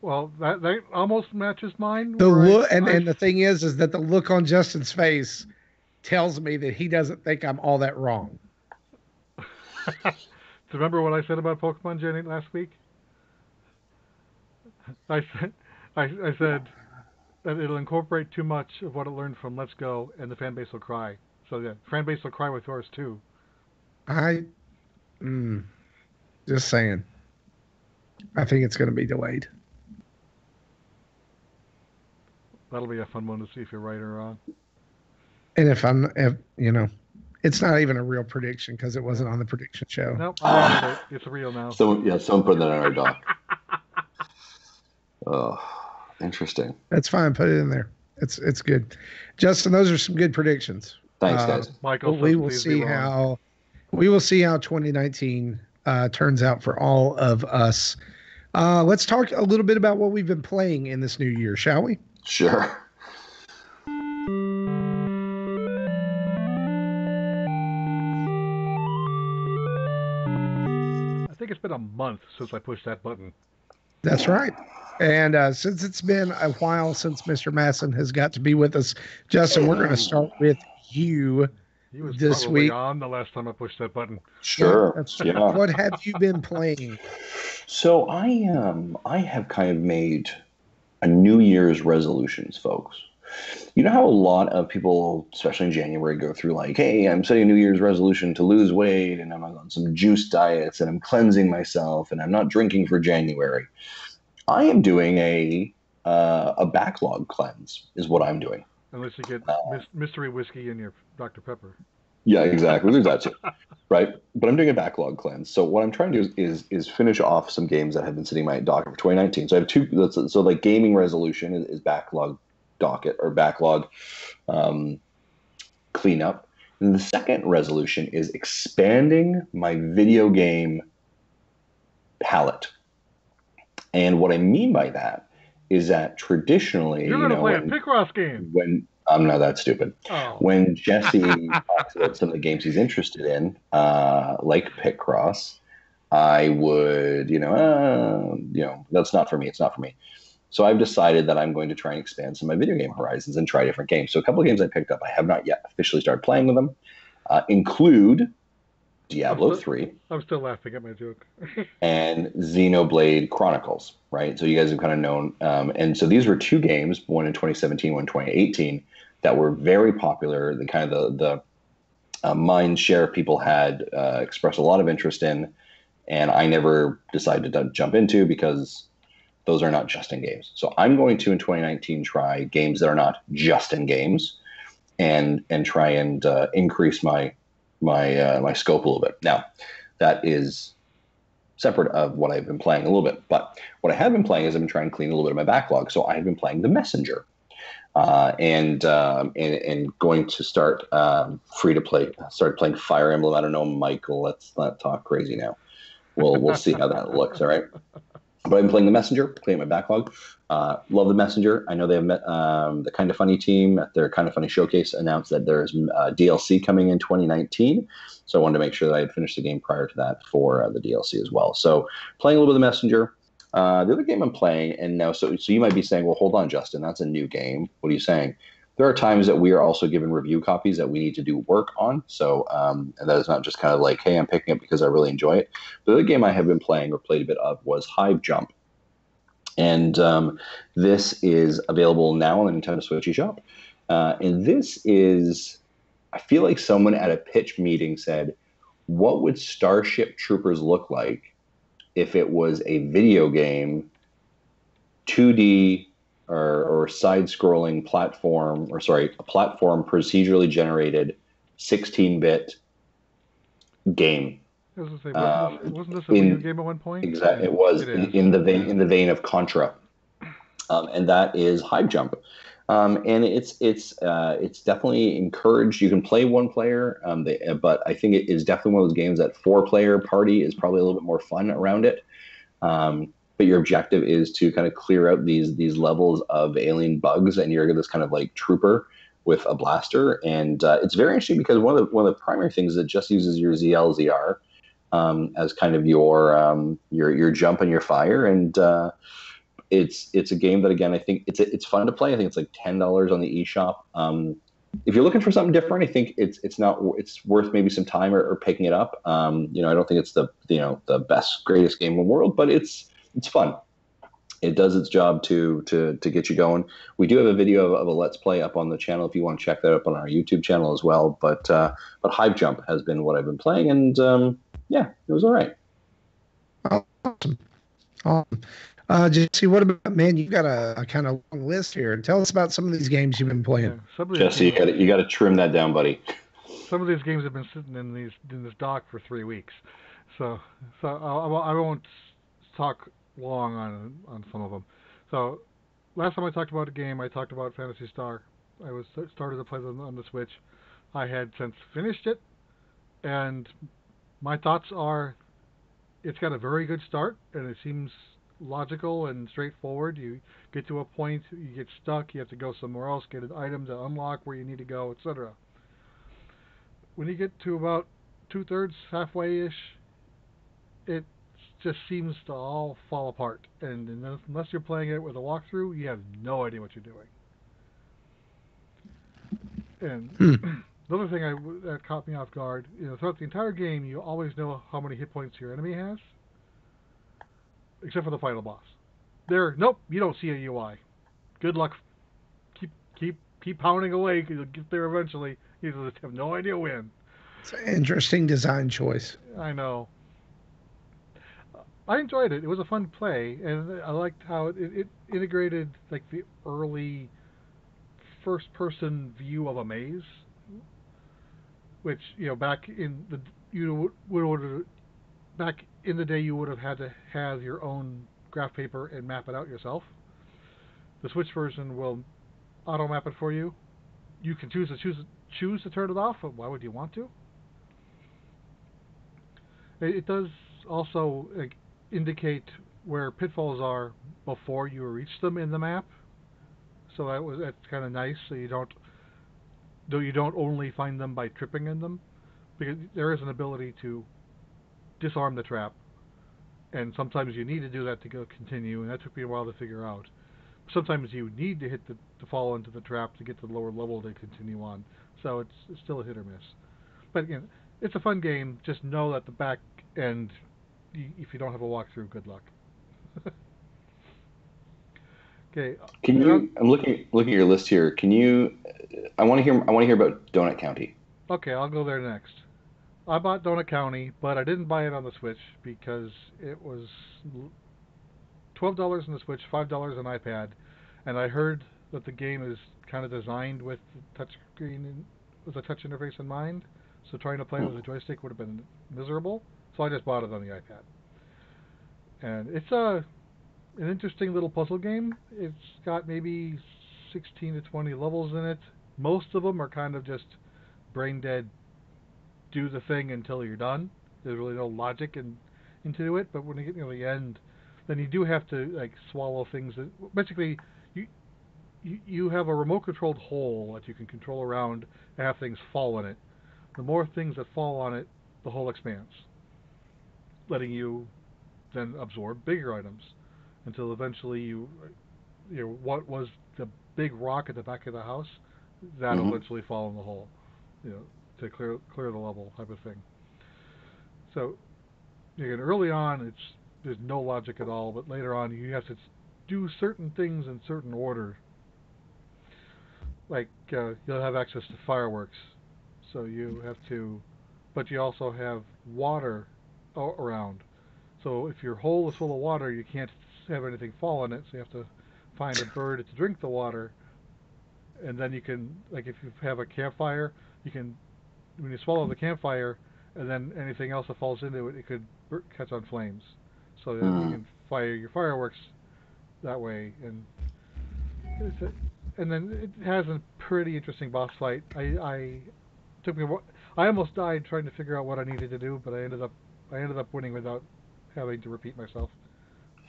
Well, that almost matches mine. The look, and the thing is that the look on Justin's face tells me that he doesn't think I'm all that wrong. Remember what I said about Pokemon Gen 8 last week? I said that it'll incorporate too much of what it learned from Let's Go, and the fan base will cry. So the fan base will cry with yours too. Just saying. I think it's going to be delayed. That'll be a fun one to see if you're right or wrong. And if it's not even a real prediction because it wasn't on the prediction show. Nope, it's real now. Someone put that on our doc. Oh, interesting. That's fine. Put it in there. It's good. Justin, those are some good predictions. Thanks, guys. Michael, we will see how 2019 turns out for all of us. Let's talk a little bit about what we've been playing in this new year, shall we? Sure. I think it's been a month since I pushed that button. That's right. And since it's been a while since Mr. Masson has got to be with us, Justin, we're going to start with you He was this probably week. on the last time I pushed that button. Sure. Yeah. What have you been playing? So I have kind of made a New Year's resolutions, folks. You know how a lot of people, especially in January, go through like, hey, I'm setting a New Year's resolution to lose weight, and I'm on some juice diets, and I'm cleansing myself, and I'm not drinking for January. I am doing a backlog cleanse, is what I'm doing. Unless you get mystery whiskey in your Dr. Pepper. Yeah, exactly. There's that too, right? But I'm doing a backlog cleanse. So what I'm trying to do is finish off some games that have been sitting in my docket for 2019. So I have two. So like gaming resolution is backlog docket or backlog cleanup. And the second resolution is expanding my video game palette. And what I mean by that is that traditionally, you're going to play a Picross game. When I'm not that stupid. Oh. When Jesse talks about some of the games he's interested in, like Picross, I would, that's not for me. It's not for me. So I've decided that I'm going to try and expand some of my video game horizons and try different games. So a couple of games I picked up, I have not yet officially started playing with them, include Diablo 3. I'm still laughing at my joke. And Xenoblade Chronicles, right? So you guys have kind of known. And so these were two games, one in 2017, one in 2018, that were very popular. The kind of the mind share people had expressed a lot of interest in, and I never decided to jump into because those are not just in games. So I'm going to, in 2019, try games that are not just in games and try and increase my scope a little bit. Now, that is separate of what I've been playing a little bit. But what I have been playing is I've been trying to clean a little bit of my backlog. So I've been playing The Messenger. and going to start free to play. Start playing Fire Emblem. I don't know, Michael. Let's not talk crazy now. We'll see how that looks. All right. But I'm playing the Messenger, playing my backlog. Love the Messenger. I know they have met the Kind of Funny team at their Kind of Funny showcase announced that there's DLC coming in 2019. So I wanted to make sure that I had finished the game prior to that for the DLC as well. So playing a little bit of the Messenger. The other game I'm playing, and now, so you might be saying, well, hold on, Justin, that's a new game. What are you saying? There are times that we are also given review copies that we need to do work on. So, and that is not just kind of like, hey, I'm picking it because I really enjoy it. The other game I have been playing or played a bit of was Hive Jump. And this is available now on the Nintendo Switch eShop. And this is, I feel like someone at a pitch meeting said, what would Starship Troopers look like if it was a video game, 2D or side-scrolling platform, a platform procedurally generated 16-bit game. I was gonna say, wasn't this a video game at one point? Exactly, it was in the vein of Contra, and that is Hive Jump, and it's definitely encouraged. You can play one player, but I think it is definitely one of those games that 4-player party is probably a little bit more fun around it. But your objective is to kind of clear out these levels of alien bugs, and you're this kind of like trooper with a blaster, and it's very interesting because one of the primary things is it just uses your ZLZR as kind of your jump and your fire, and it's a game that, again, I think it's fun to play. I think it's like $10 on the eShop. If you're looking for something different, I think it's worth maybe some time or picking it up. I don't think it's the best, greatest game in the world, but it's fun. It does its job to get you going. We do have a video of a Let's Play up on the channel if you want to check that up on our YouTube channel as well. But Hive Jump has been what I've been playing, and yeah, it was all right. Awesome. Jesse, what about, man, you got a kind of long list here. Tell us about some of these games you've been playing. Yeah, Jesse, you got to trim that down, buddy. Some of these games have been sitting in this dock for 3 weeks, so I won't talk long on some of them. So last time I talked about a game, I talked about Phantasy Star. I started to play them on the Switch. I had since finished it, and my thoughts are, it's got a very good start, and it seems logical and straightforward. You get to a point, you get stuck, you have to go somewhere else, get an item to unlock where you need to go, etc. When you get to about 2/3, halfway-ish, it just seems to all fall apart. And unless you're playing it with a walkthrough, you have no idea what you're doing. And the other thing that caught me off guard, throughout the entire game, you always know how many hit points your enemy has, except for the final boss. Nope, you don't see a UI. Good luck. Keep pounding away, because you'll get there eventually. You just have no idea when. It's an interesting design choice. I know. I enjoyed it. It was a fun play, and I liked how it integrated like the early first-person view of a maze, which back in the back in the day you would have had to have your own graph paper and map it out yourself. The Switch version will auto map it for you. You can choose to turn it off, but why would you want to? It does also indicate where pitfalls are before you reach them in the map, so that's kind of nice. So you don't only find them by tripping in them, because there is an ability to disarm the trap, and sometimes you need to do that to go continue, and that took me a while to figure out. Sometimes you need to fall into the trap to get to the lower level to continue on, so it's still a hit or miss. But again, it's a fun game. Just know that the back end, if you don't have a walkthrough, good luck. Okay. I'm looking at your list here. I want to hear about Donut County. Okay, I'll go there next. I bought Donut County, but I didn't buy it on the Switch because it was $12 on the Switch, $5 on iPad, and I heard that the game is kind of designed with the touchscreen, with a touch interface in mind. So trying to play it with a joystick would have been miserable. So I just bought it on the iPad. And it's an interesting little puzzle game. It's got maybe 16 to 20 levels in it. Most of them are kind of just brain dead, do the thing until you're done. There's really no logic into it, but when you get near the end, then you do have to like swallow things. Basically, you have a remote controlled hole that you can control around and have things fall in it. The more things that fall on it, the hole expands, letting you then absorb bigger items until eventually what was the big rock at the back of the house, that'll eventually fall in the hole, to clear the level type of thing. So again, early on there's no logic at all, but later on you have to do certain things in certain order. Like you'll have access to fireworks, so you have to, but you also have water around. So if your hole is full of water, you can't have anything fall in it, so you have to find a bird to drink the water, and then you can, like if you have a campfire, you can, when you swallow the campfire, and then anything else that falls into it, it could catch on flames. So then you can fire your fireworks that way, and then it has a pretty interesting boss fight. I almost died trying to figure out what I needed to do, but I ended up winning without having to repeat myself.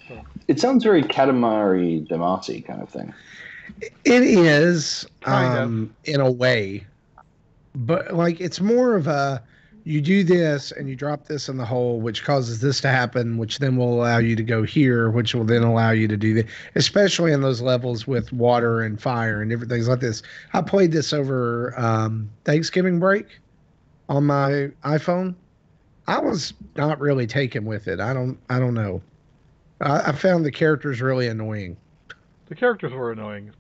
So. It sounds very Katamari Damacy kind of thing. It is, kind of. in a way, but like it's more of a, you do this and you drop this in the hole, which causes this to happen, which then will allow you to go here, which will then allow you to do that, especially in those levels with water and fire and different things like this. I played this over Thanksgiving break on my iPhone. I was not really taken with it. I don't know. I found the characters really annoying. The characters were annoying,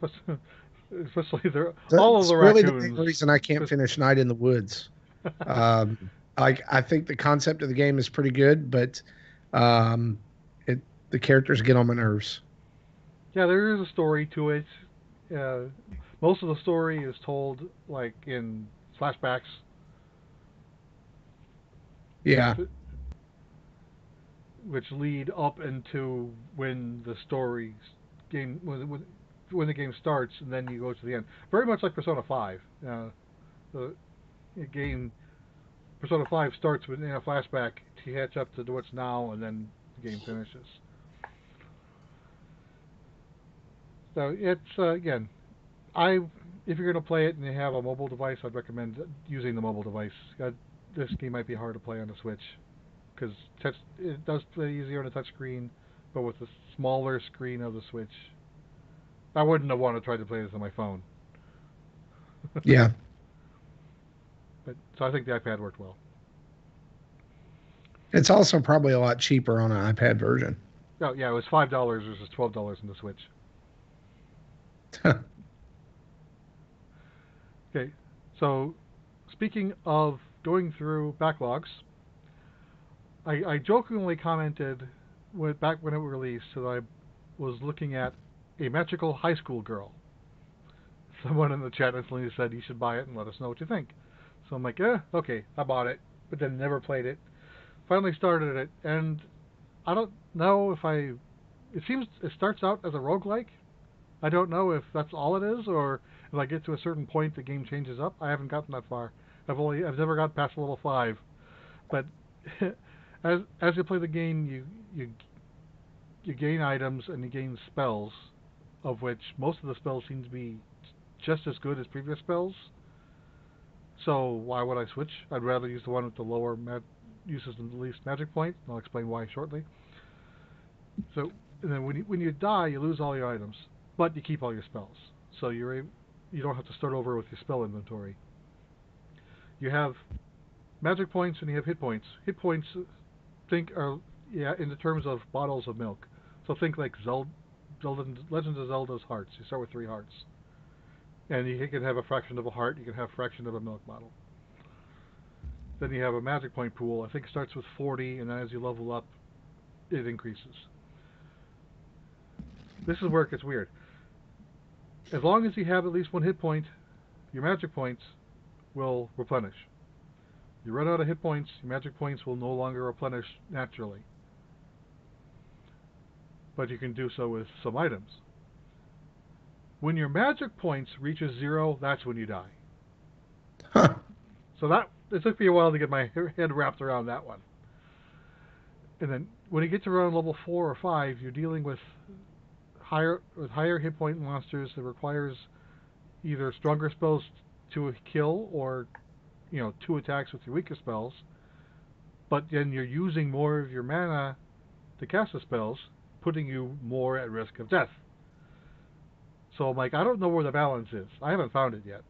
especially all of the raccoons. Really the big reason I can't finish Night in the Woods. I think the concept of the game is pretty good, but the characters get on my nerves. Yeah, there is a story to it. Most of the story is told like in flashbacks. Yeah. Which lead up into when the when the game starts, and then you go to the end. Very much like Persona 5. The game Persona 5 starts in a flashback to catch up to what's now, and then the game finishes. So it's again, if you're going to play it and you have a mobile device, I'd recommend using the mobile device. This game might be hard to play on the Switch because it does play easier on a touch screen, but with the smaller screen of the Switch, I wouldn't have wanted to try to play this on my phone. Yeah. So I think the iPad worked well. It's also probably a lot cheaper on an iPad version. Oh yeah, it was $5 versus $12 in the Switch. Okay, so speaking of going through backlogs, I jokingly commented back when it was released that I was looking at a magical high school girl. Someone in the chat instantly said you should buy it and let us know what you think. So I'm like, okay, I bought it, but then never played it. Finally started it, and I don't know if it seems it starts out as a roguelike. I don't know if that's all it is, or if I get to a certain point the game changes up. I haven't gotten that far. I've never got past level 5. But as you play the game, you gain items and you gain spells, of which most of the spells seem to be just as good as previous spells. So why would I switch? I'd rather use the one with the lower uses the least magic point. I'll explain why shortly. So and then when you die, you lose all your items, but you keep all your spells. So you don't have to start over with your spell inventory. You have magic points and you have hit points. Hit points, in the terms of bottles of milk. So think like Legends of Zelda's hearts. You start with 3 hearts. And you can have a fraction of a heart, you can have a fraction of a milk bottle. Then you have a magic point pool. I think it starts with 40, and then as you level up, it increases. This is where it gets weird. As long as you have at least 1 hit point, your magic points will replenish. You run out of hit points, your magic points will no longer replenish naturally. But you can do so with some items. When your magic points reaches 0, that's when you die. Huh. So it took me a while to get my head wrapped around that one. And then when you get to around level 4 or 5, you're dealing with higher hit point monsters that requires either stronger spells to kill or 2 attacks with your weaker spells. But then you're using more of your mana to cast the spells, putting you more at risk of death. So I'm like, I don't know where the balance is. I haven't found it yet.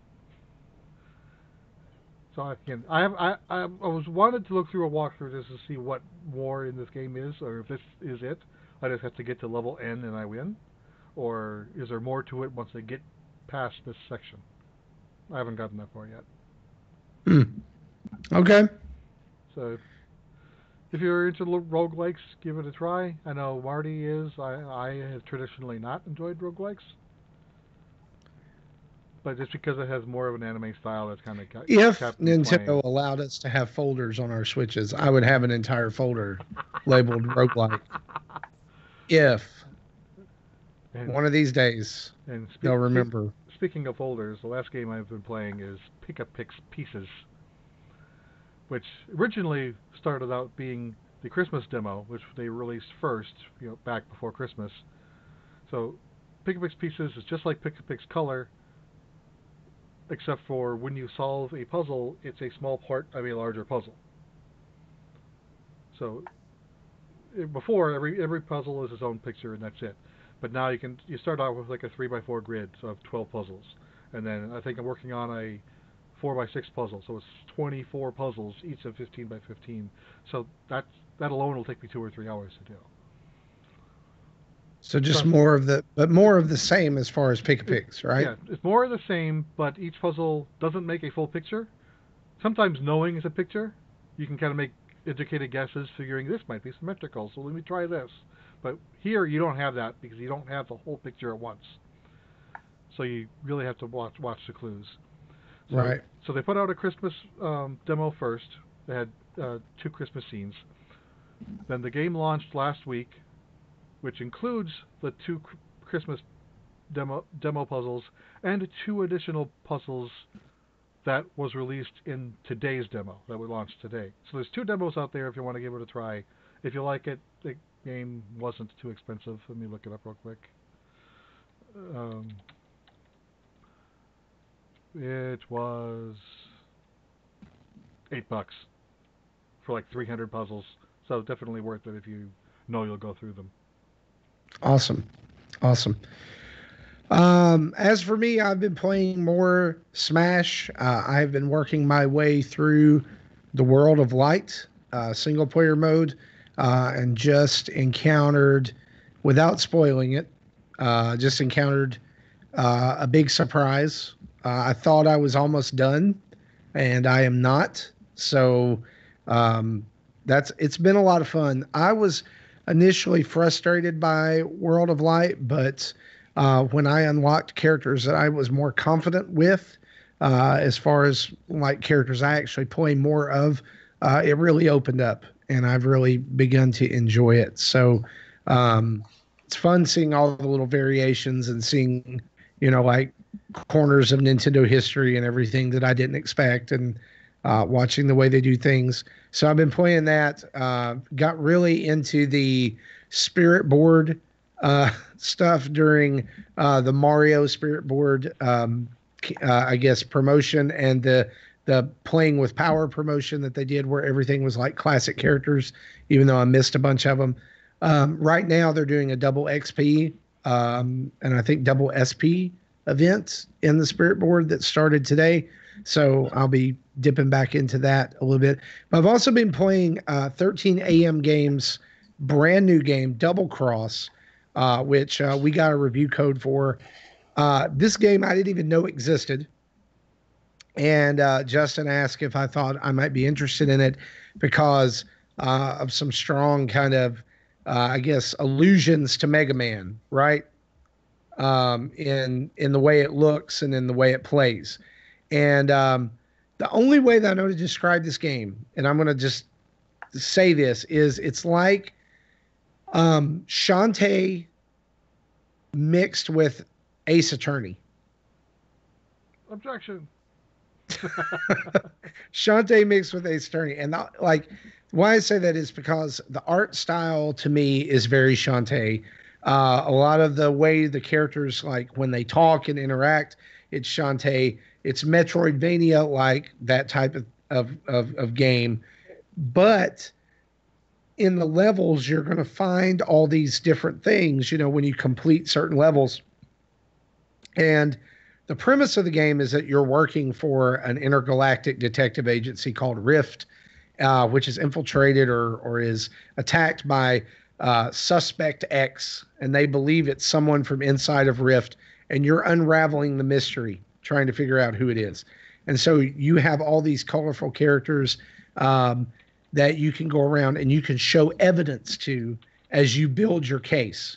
So again, I was wanted to look through a walkthrough just to see what more in this game is, or if this is it. I just have to get to level N and I win, or is there more to it once I get past this section? I haven't gotten that far yet. Okay. So if you're into roguelikes, give it a try. I know Marty is. I have traditionally not enjoyed roguelikes. But just because it has more of an anime style, that's kind of if kept me Nintendo playing. allowed us to have folders on our Switches, I would have an entire folder labeled roguelike. If one of these days they'll remember. Speaking of folders, the last game I've been playing is Pick-a-Pix Pieces, which originally started out being the Christmas demo, which they released first, back before Christmas. So Pick-a-Pix Pieces is just like Pick-a-Pix Color, except for when you solve a puzzle, it's a small part of a larger puzzle. So before, every puzzle is its own picture and that's it. But now you start out with like a 3x4 grid of 12 puzzles, and then I think I'm working on a 4x6 puzzle, so it's 24 puzzles, each of 15x15. So that alone will take me 2 or 3 hours to do. So just more of the same as far as Pick-a-Pix, right? Yeah, it's more of the same, but each puzzle doesn't make a full picture. Sometimes knowing is a picture. You can kind of make educated guesses, figuring this might be symmetrical, so let me try this. But here you don't have that because you don't have the whole picture at once. So you really have to watch the clues. So, right. So they put out a Christmas demo first. They had 2 Christmas scenes. Then the game launched last week, which includes the 2 Christmas demo puzzles and 2 additional puzzles that was released in today's demo that we launched today. So there's 2 demos out there if you want to give it a try. If you like it, the game wasn't too expensive. Let me look it up real quick. It was $8 for like 300 puzzles. So definitely worth it if you know you'll go through them. Awesome. As for me, I've been playing more Smash. I've been working my way through the World of Light single player mode, and just encountered, without spoiling it, a big surprise. I thought I was almost done, and I am not. So it's been a lot of fun. I was initially frustrated by World of Light, but when I unlocked characters that I was more confident with, as far as like characters I actually play more of, it really opened up, and I've really begun to enjoy it. So it's fun seeing all the little variations and seeing, like corners of Nintendo history and everything that I didn't expect, and watching the way they do things. So I've been playing that. Got really into the Spirit Board stuff during the Mario Spirit Board, I guess, promotion, and the playing with power promotion that they did, where everything was like classic characters, even though I missed a bunch of them. Right now they're doing a double XP and I think double SP event in the Spirit Board that started today. So I'll be dipping back into that a little bit. But I've also been playing 13 AM Games, brand new game, Double Cross, which we got a review code for. This game I didn't even know existed. And Justin asked if I thought I might be interested in it because of some strong kind of, I guess, allusions to Mega Man, right? In the way it looks and in the way it plays. And the only way that I know to describe this game, and I'm going to just say this, is it's like Shantae mixed with Ace Attorney. Objection. Shantae mixed with Ace Attorney. And why I say that is because the art style to me is very Shantae. A lot of the way the characters, like when they talk and interact, it's Shantae. It's Metroidvania, like that type of game. But in the levels, you're going to find all these different things, when you complete certain levels. And the premise of the game is that you're working for an intergalactic detective agency called Rift, which is infiltrated or is attacked by Suspect X, and they believe it's someone from inside of Rift, and you're unraveling the mystery, trying to figure out who it is. And so you have all these colorful characters that you can go around and you can show evidence to as you build your case.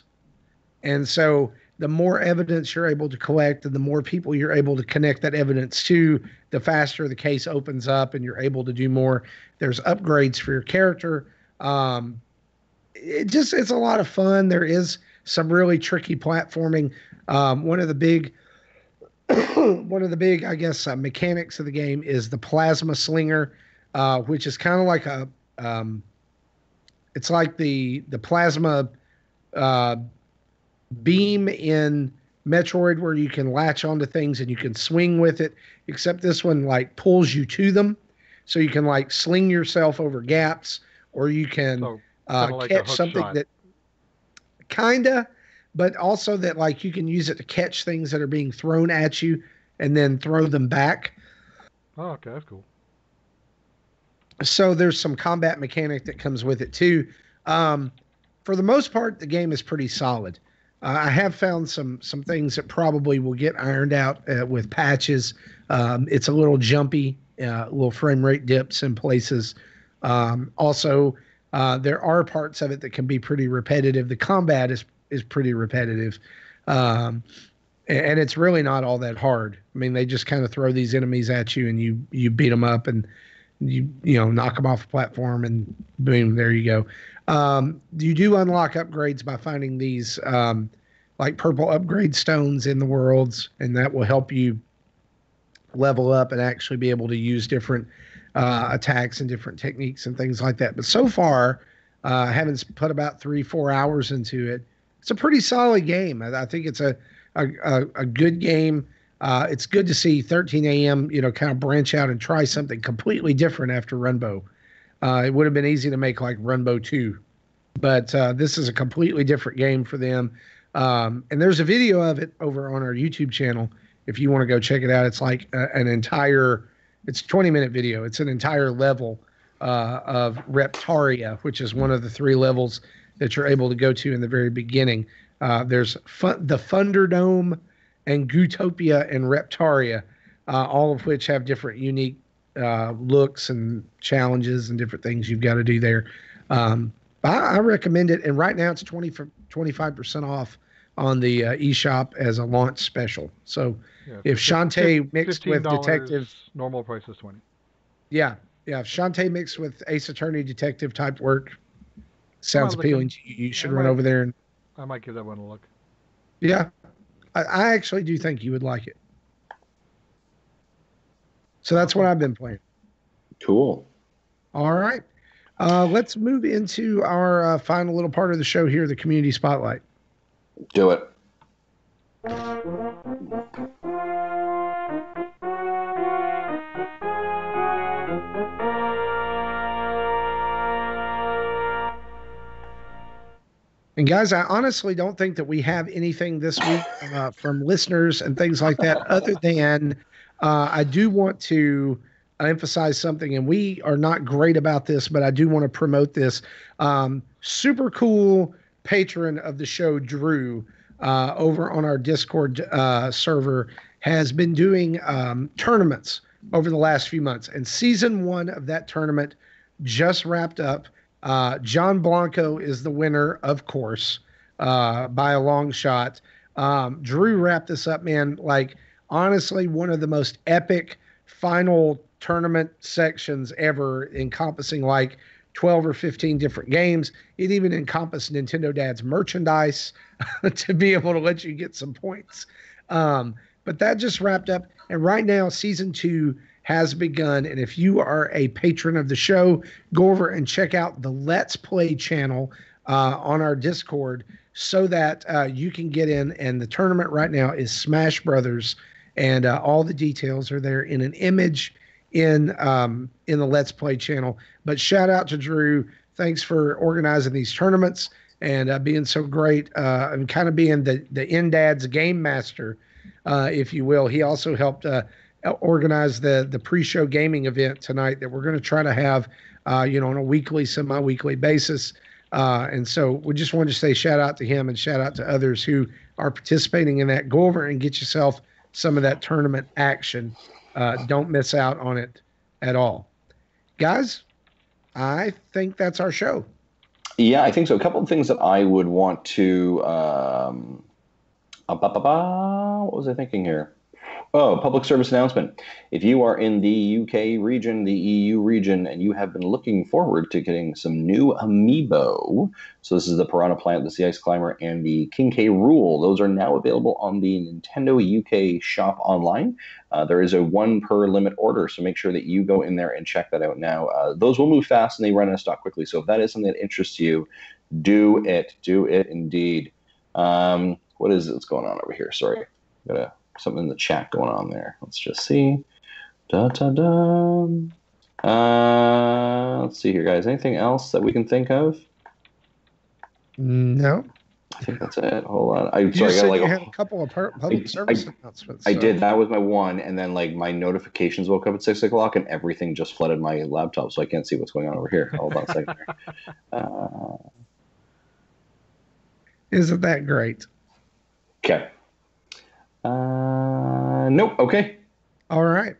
And so the more evidence you're able to collect and the more people you're able to connect that evidence to, the faster the case opens up and you're able to do more. There's upgrades for your character. It's a lot of fun. There is some really tricky platforming. One of the big, I guess, mechanics of the game is the plasma slinger, which is kind of like it's like the plasma beam in Metroid, where you can latch onto things and you can swing with it, except this one like pulls you to them. So you can like sling yourself over gaps, or you can like catch something shot. that kinda, but also that like you can use it to catch things that are being thrown at you and then throw them back. Oh, okay, that's cool. So there's some combat mechanic that comes with it too. For the most part, the game is pretty solid. I have found some things that probably will get ironed out with patches. It's a little jumpy, little frame rate dips in places. Also, there are parts of it that can be pretty repetitive. The combat is pretty repetitive. And it's really not all that hard. I mean, they just kind of throw these enemies at you and you beat them up and you knock them off the platform and boom, there you go. You do unlock upgrades by finding these like purple upgrade stones in the worlds, and that will help you level up and actually be able to use different attacks and different techniques and things like that. But so far, I haven't put about 3-4 hours into it. It's a pretty solid game. I think it's a good game. It's good to see 13 AM, kind of branch out and try something completely different after Runbow. It would have been easy to make like Runbow 2, but this is a completely different game for them. And there's a video of it over on our YouTube channel if you want to go check it out. It's like it's a 20-minute video. It's an entire level of Reptaria, which is one of the 3 levels that you're able to go to in the very beginning. There's the Thunderdome and Gootopia and Reptaria, all of which have different unique looks and challenges and different things you've got to do there. I recommend it. And right now it's 25% off on the eShop as a launch special. So if Shantae mixed with Detective, normal price is $20. Yeah. If Shantae mixed with Ace Attorney detective type work sounds appealing to you, you should run over there. And I might give that one a look. Yeah. I actually do think you would like it. So that's what I've been playing. Cool. All right. Let's move into our final little part of the show here, the community spotlight. Do it. And guys, I honestly don't think that we have anything this week from listeners and things like that, other than I do want to emphasize something, and we are not great about this, but I do want to promote this. Super cool patron of the show, Drew, over on our Discord server, has been doing tournaments over the last few months. And season 1 of that tournament just wrapped up. John Blanco is the winner, of course, by a long shot. Drew wrapped this up, man. Like, honestly, one of the most epic final tournament sections ever, encompassing like 12 or 15 different games. It even encompassed Nintendo Dad's merchandise to be able to let you get some points. But that just wrapped up. And right now, season 2 has begun. And if you are a patron of the show, go over and check out the Let's Play channel on our Discord so that you can get in. And the tournament right now is Smash Brothers. And all the details are there in an image in the Let's Play channel. But shout out to Drew. Thanks for organizing these tournaments and being so great and kind of being the NDAD's game master, if you will. He also helped organize the pre-show gaming event tonight that we're going to try to have, on a weekly, semi-weekly basis. And so we just wanted to say shout out to him and shout out to others who are participating in that. Go over and get yourself some of that tournament action. Don't miss out on it at all. Guys, I think that's our show. Yeah, I think so. A couple of things that I would want to what was I thinking here? Oh, public service announcement. If you are in the UK region, the EU region, and you have been looking forward to getting some new amiibo, so this is the Piranha Plant, the Sea Ice Climber, and the King K. Rool. Those are now available on the Nintendo UK shop online. There is a 1 per limit order, so make sure that you go in there and check that out now. Those will move fast and they run out of stock quickly, so if that is something that interests you, do it. Do it indeed. What's going on over here? Sorry. Got something in the chat going on there. Let's just see. Let's see here, guys. Anything else that we can think of? No. I think that's it. Hold on. You had a couple of public service announcements. I did. That was my one, and then my notifications woke up at 6 o'clock, and everything just flooded my laptop, so I can't see what's going on over here. Hold on a second here. Isn't that great? Okay. Nope. Okay. All right.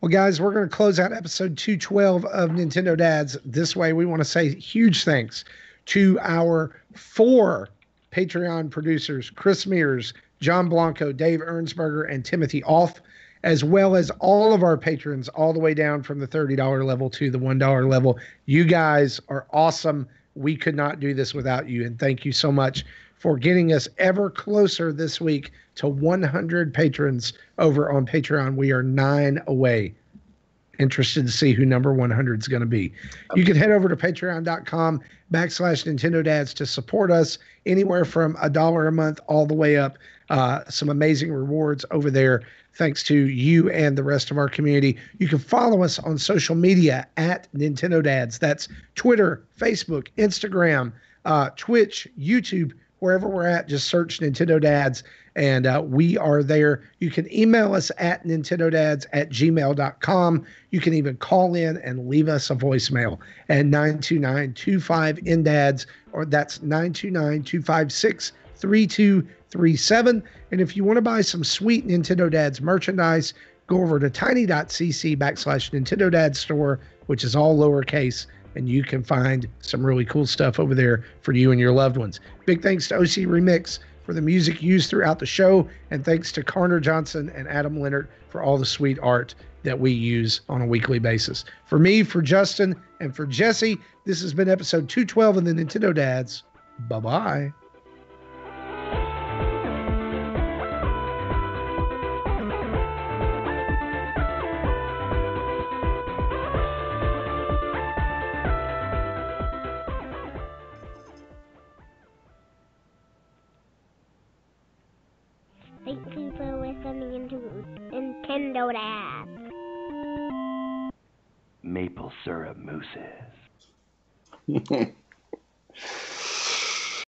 Well, guys, we're going to close out episode 212 of Nintendo Dads this way. We want to say huge thanks to our 4 Patreon producers, Chris Mears, John Blanco, Dave Ernsberger, and Timothy Off, as well as all of our patrons all the way down from the $30 level to the $1 level. You guys are awesome. We could not do this without you, and thank you so much for getting us ever closer this week to 100 patrons over on Patreon. We are 9 away. Interested to see who number 100 is going to be. You can head over to patreon.com/Nintendo Dads to support us anywhere from $1 a month all the way up. Some amazing rewards over there. Thanks to you and the rest of our community. You can follow us on social media at Nintendo Dads. That's Twitter, Facebook, Instagram, Twitch, YouTube. Wherever we're at, just search Nintendo Dads, and we are there. You can email us at nintendodads@gmail.com. You can even call in and leave us a voicemail at 929-25-NDADS, or that's 929-256-3237. And if you want to buy some sweet Nintendo Dads merchandise, go over to tiny.cc/Nintendo Dads store, which is all lowercase, and you can find some really cool stuff over there for you and your loved ones. Big thanks to OC Remix for the music used throughout the show, and thanks to Carter Johnson and Adam Leonard for all the sweet art that we use on a weekly basis. For me, for Justin, and for Jesse, this has been episode 212 of the Nintendo Dads. Bye-bye. Thank you for listening to Nintendo Dad. Maple syrup mooses.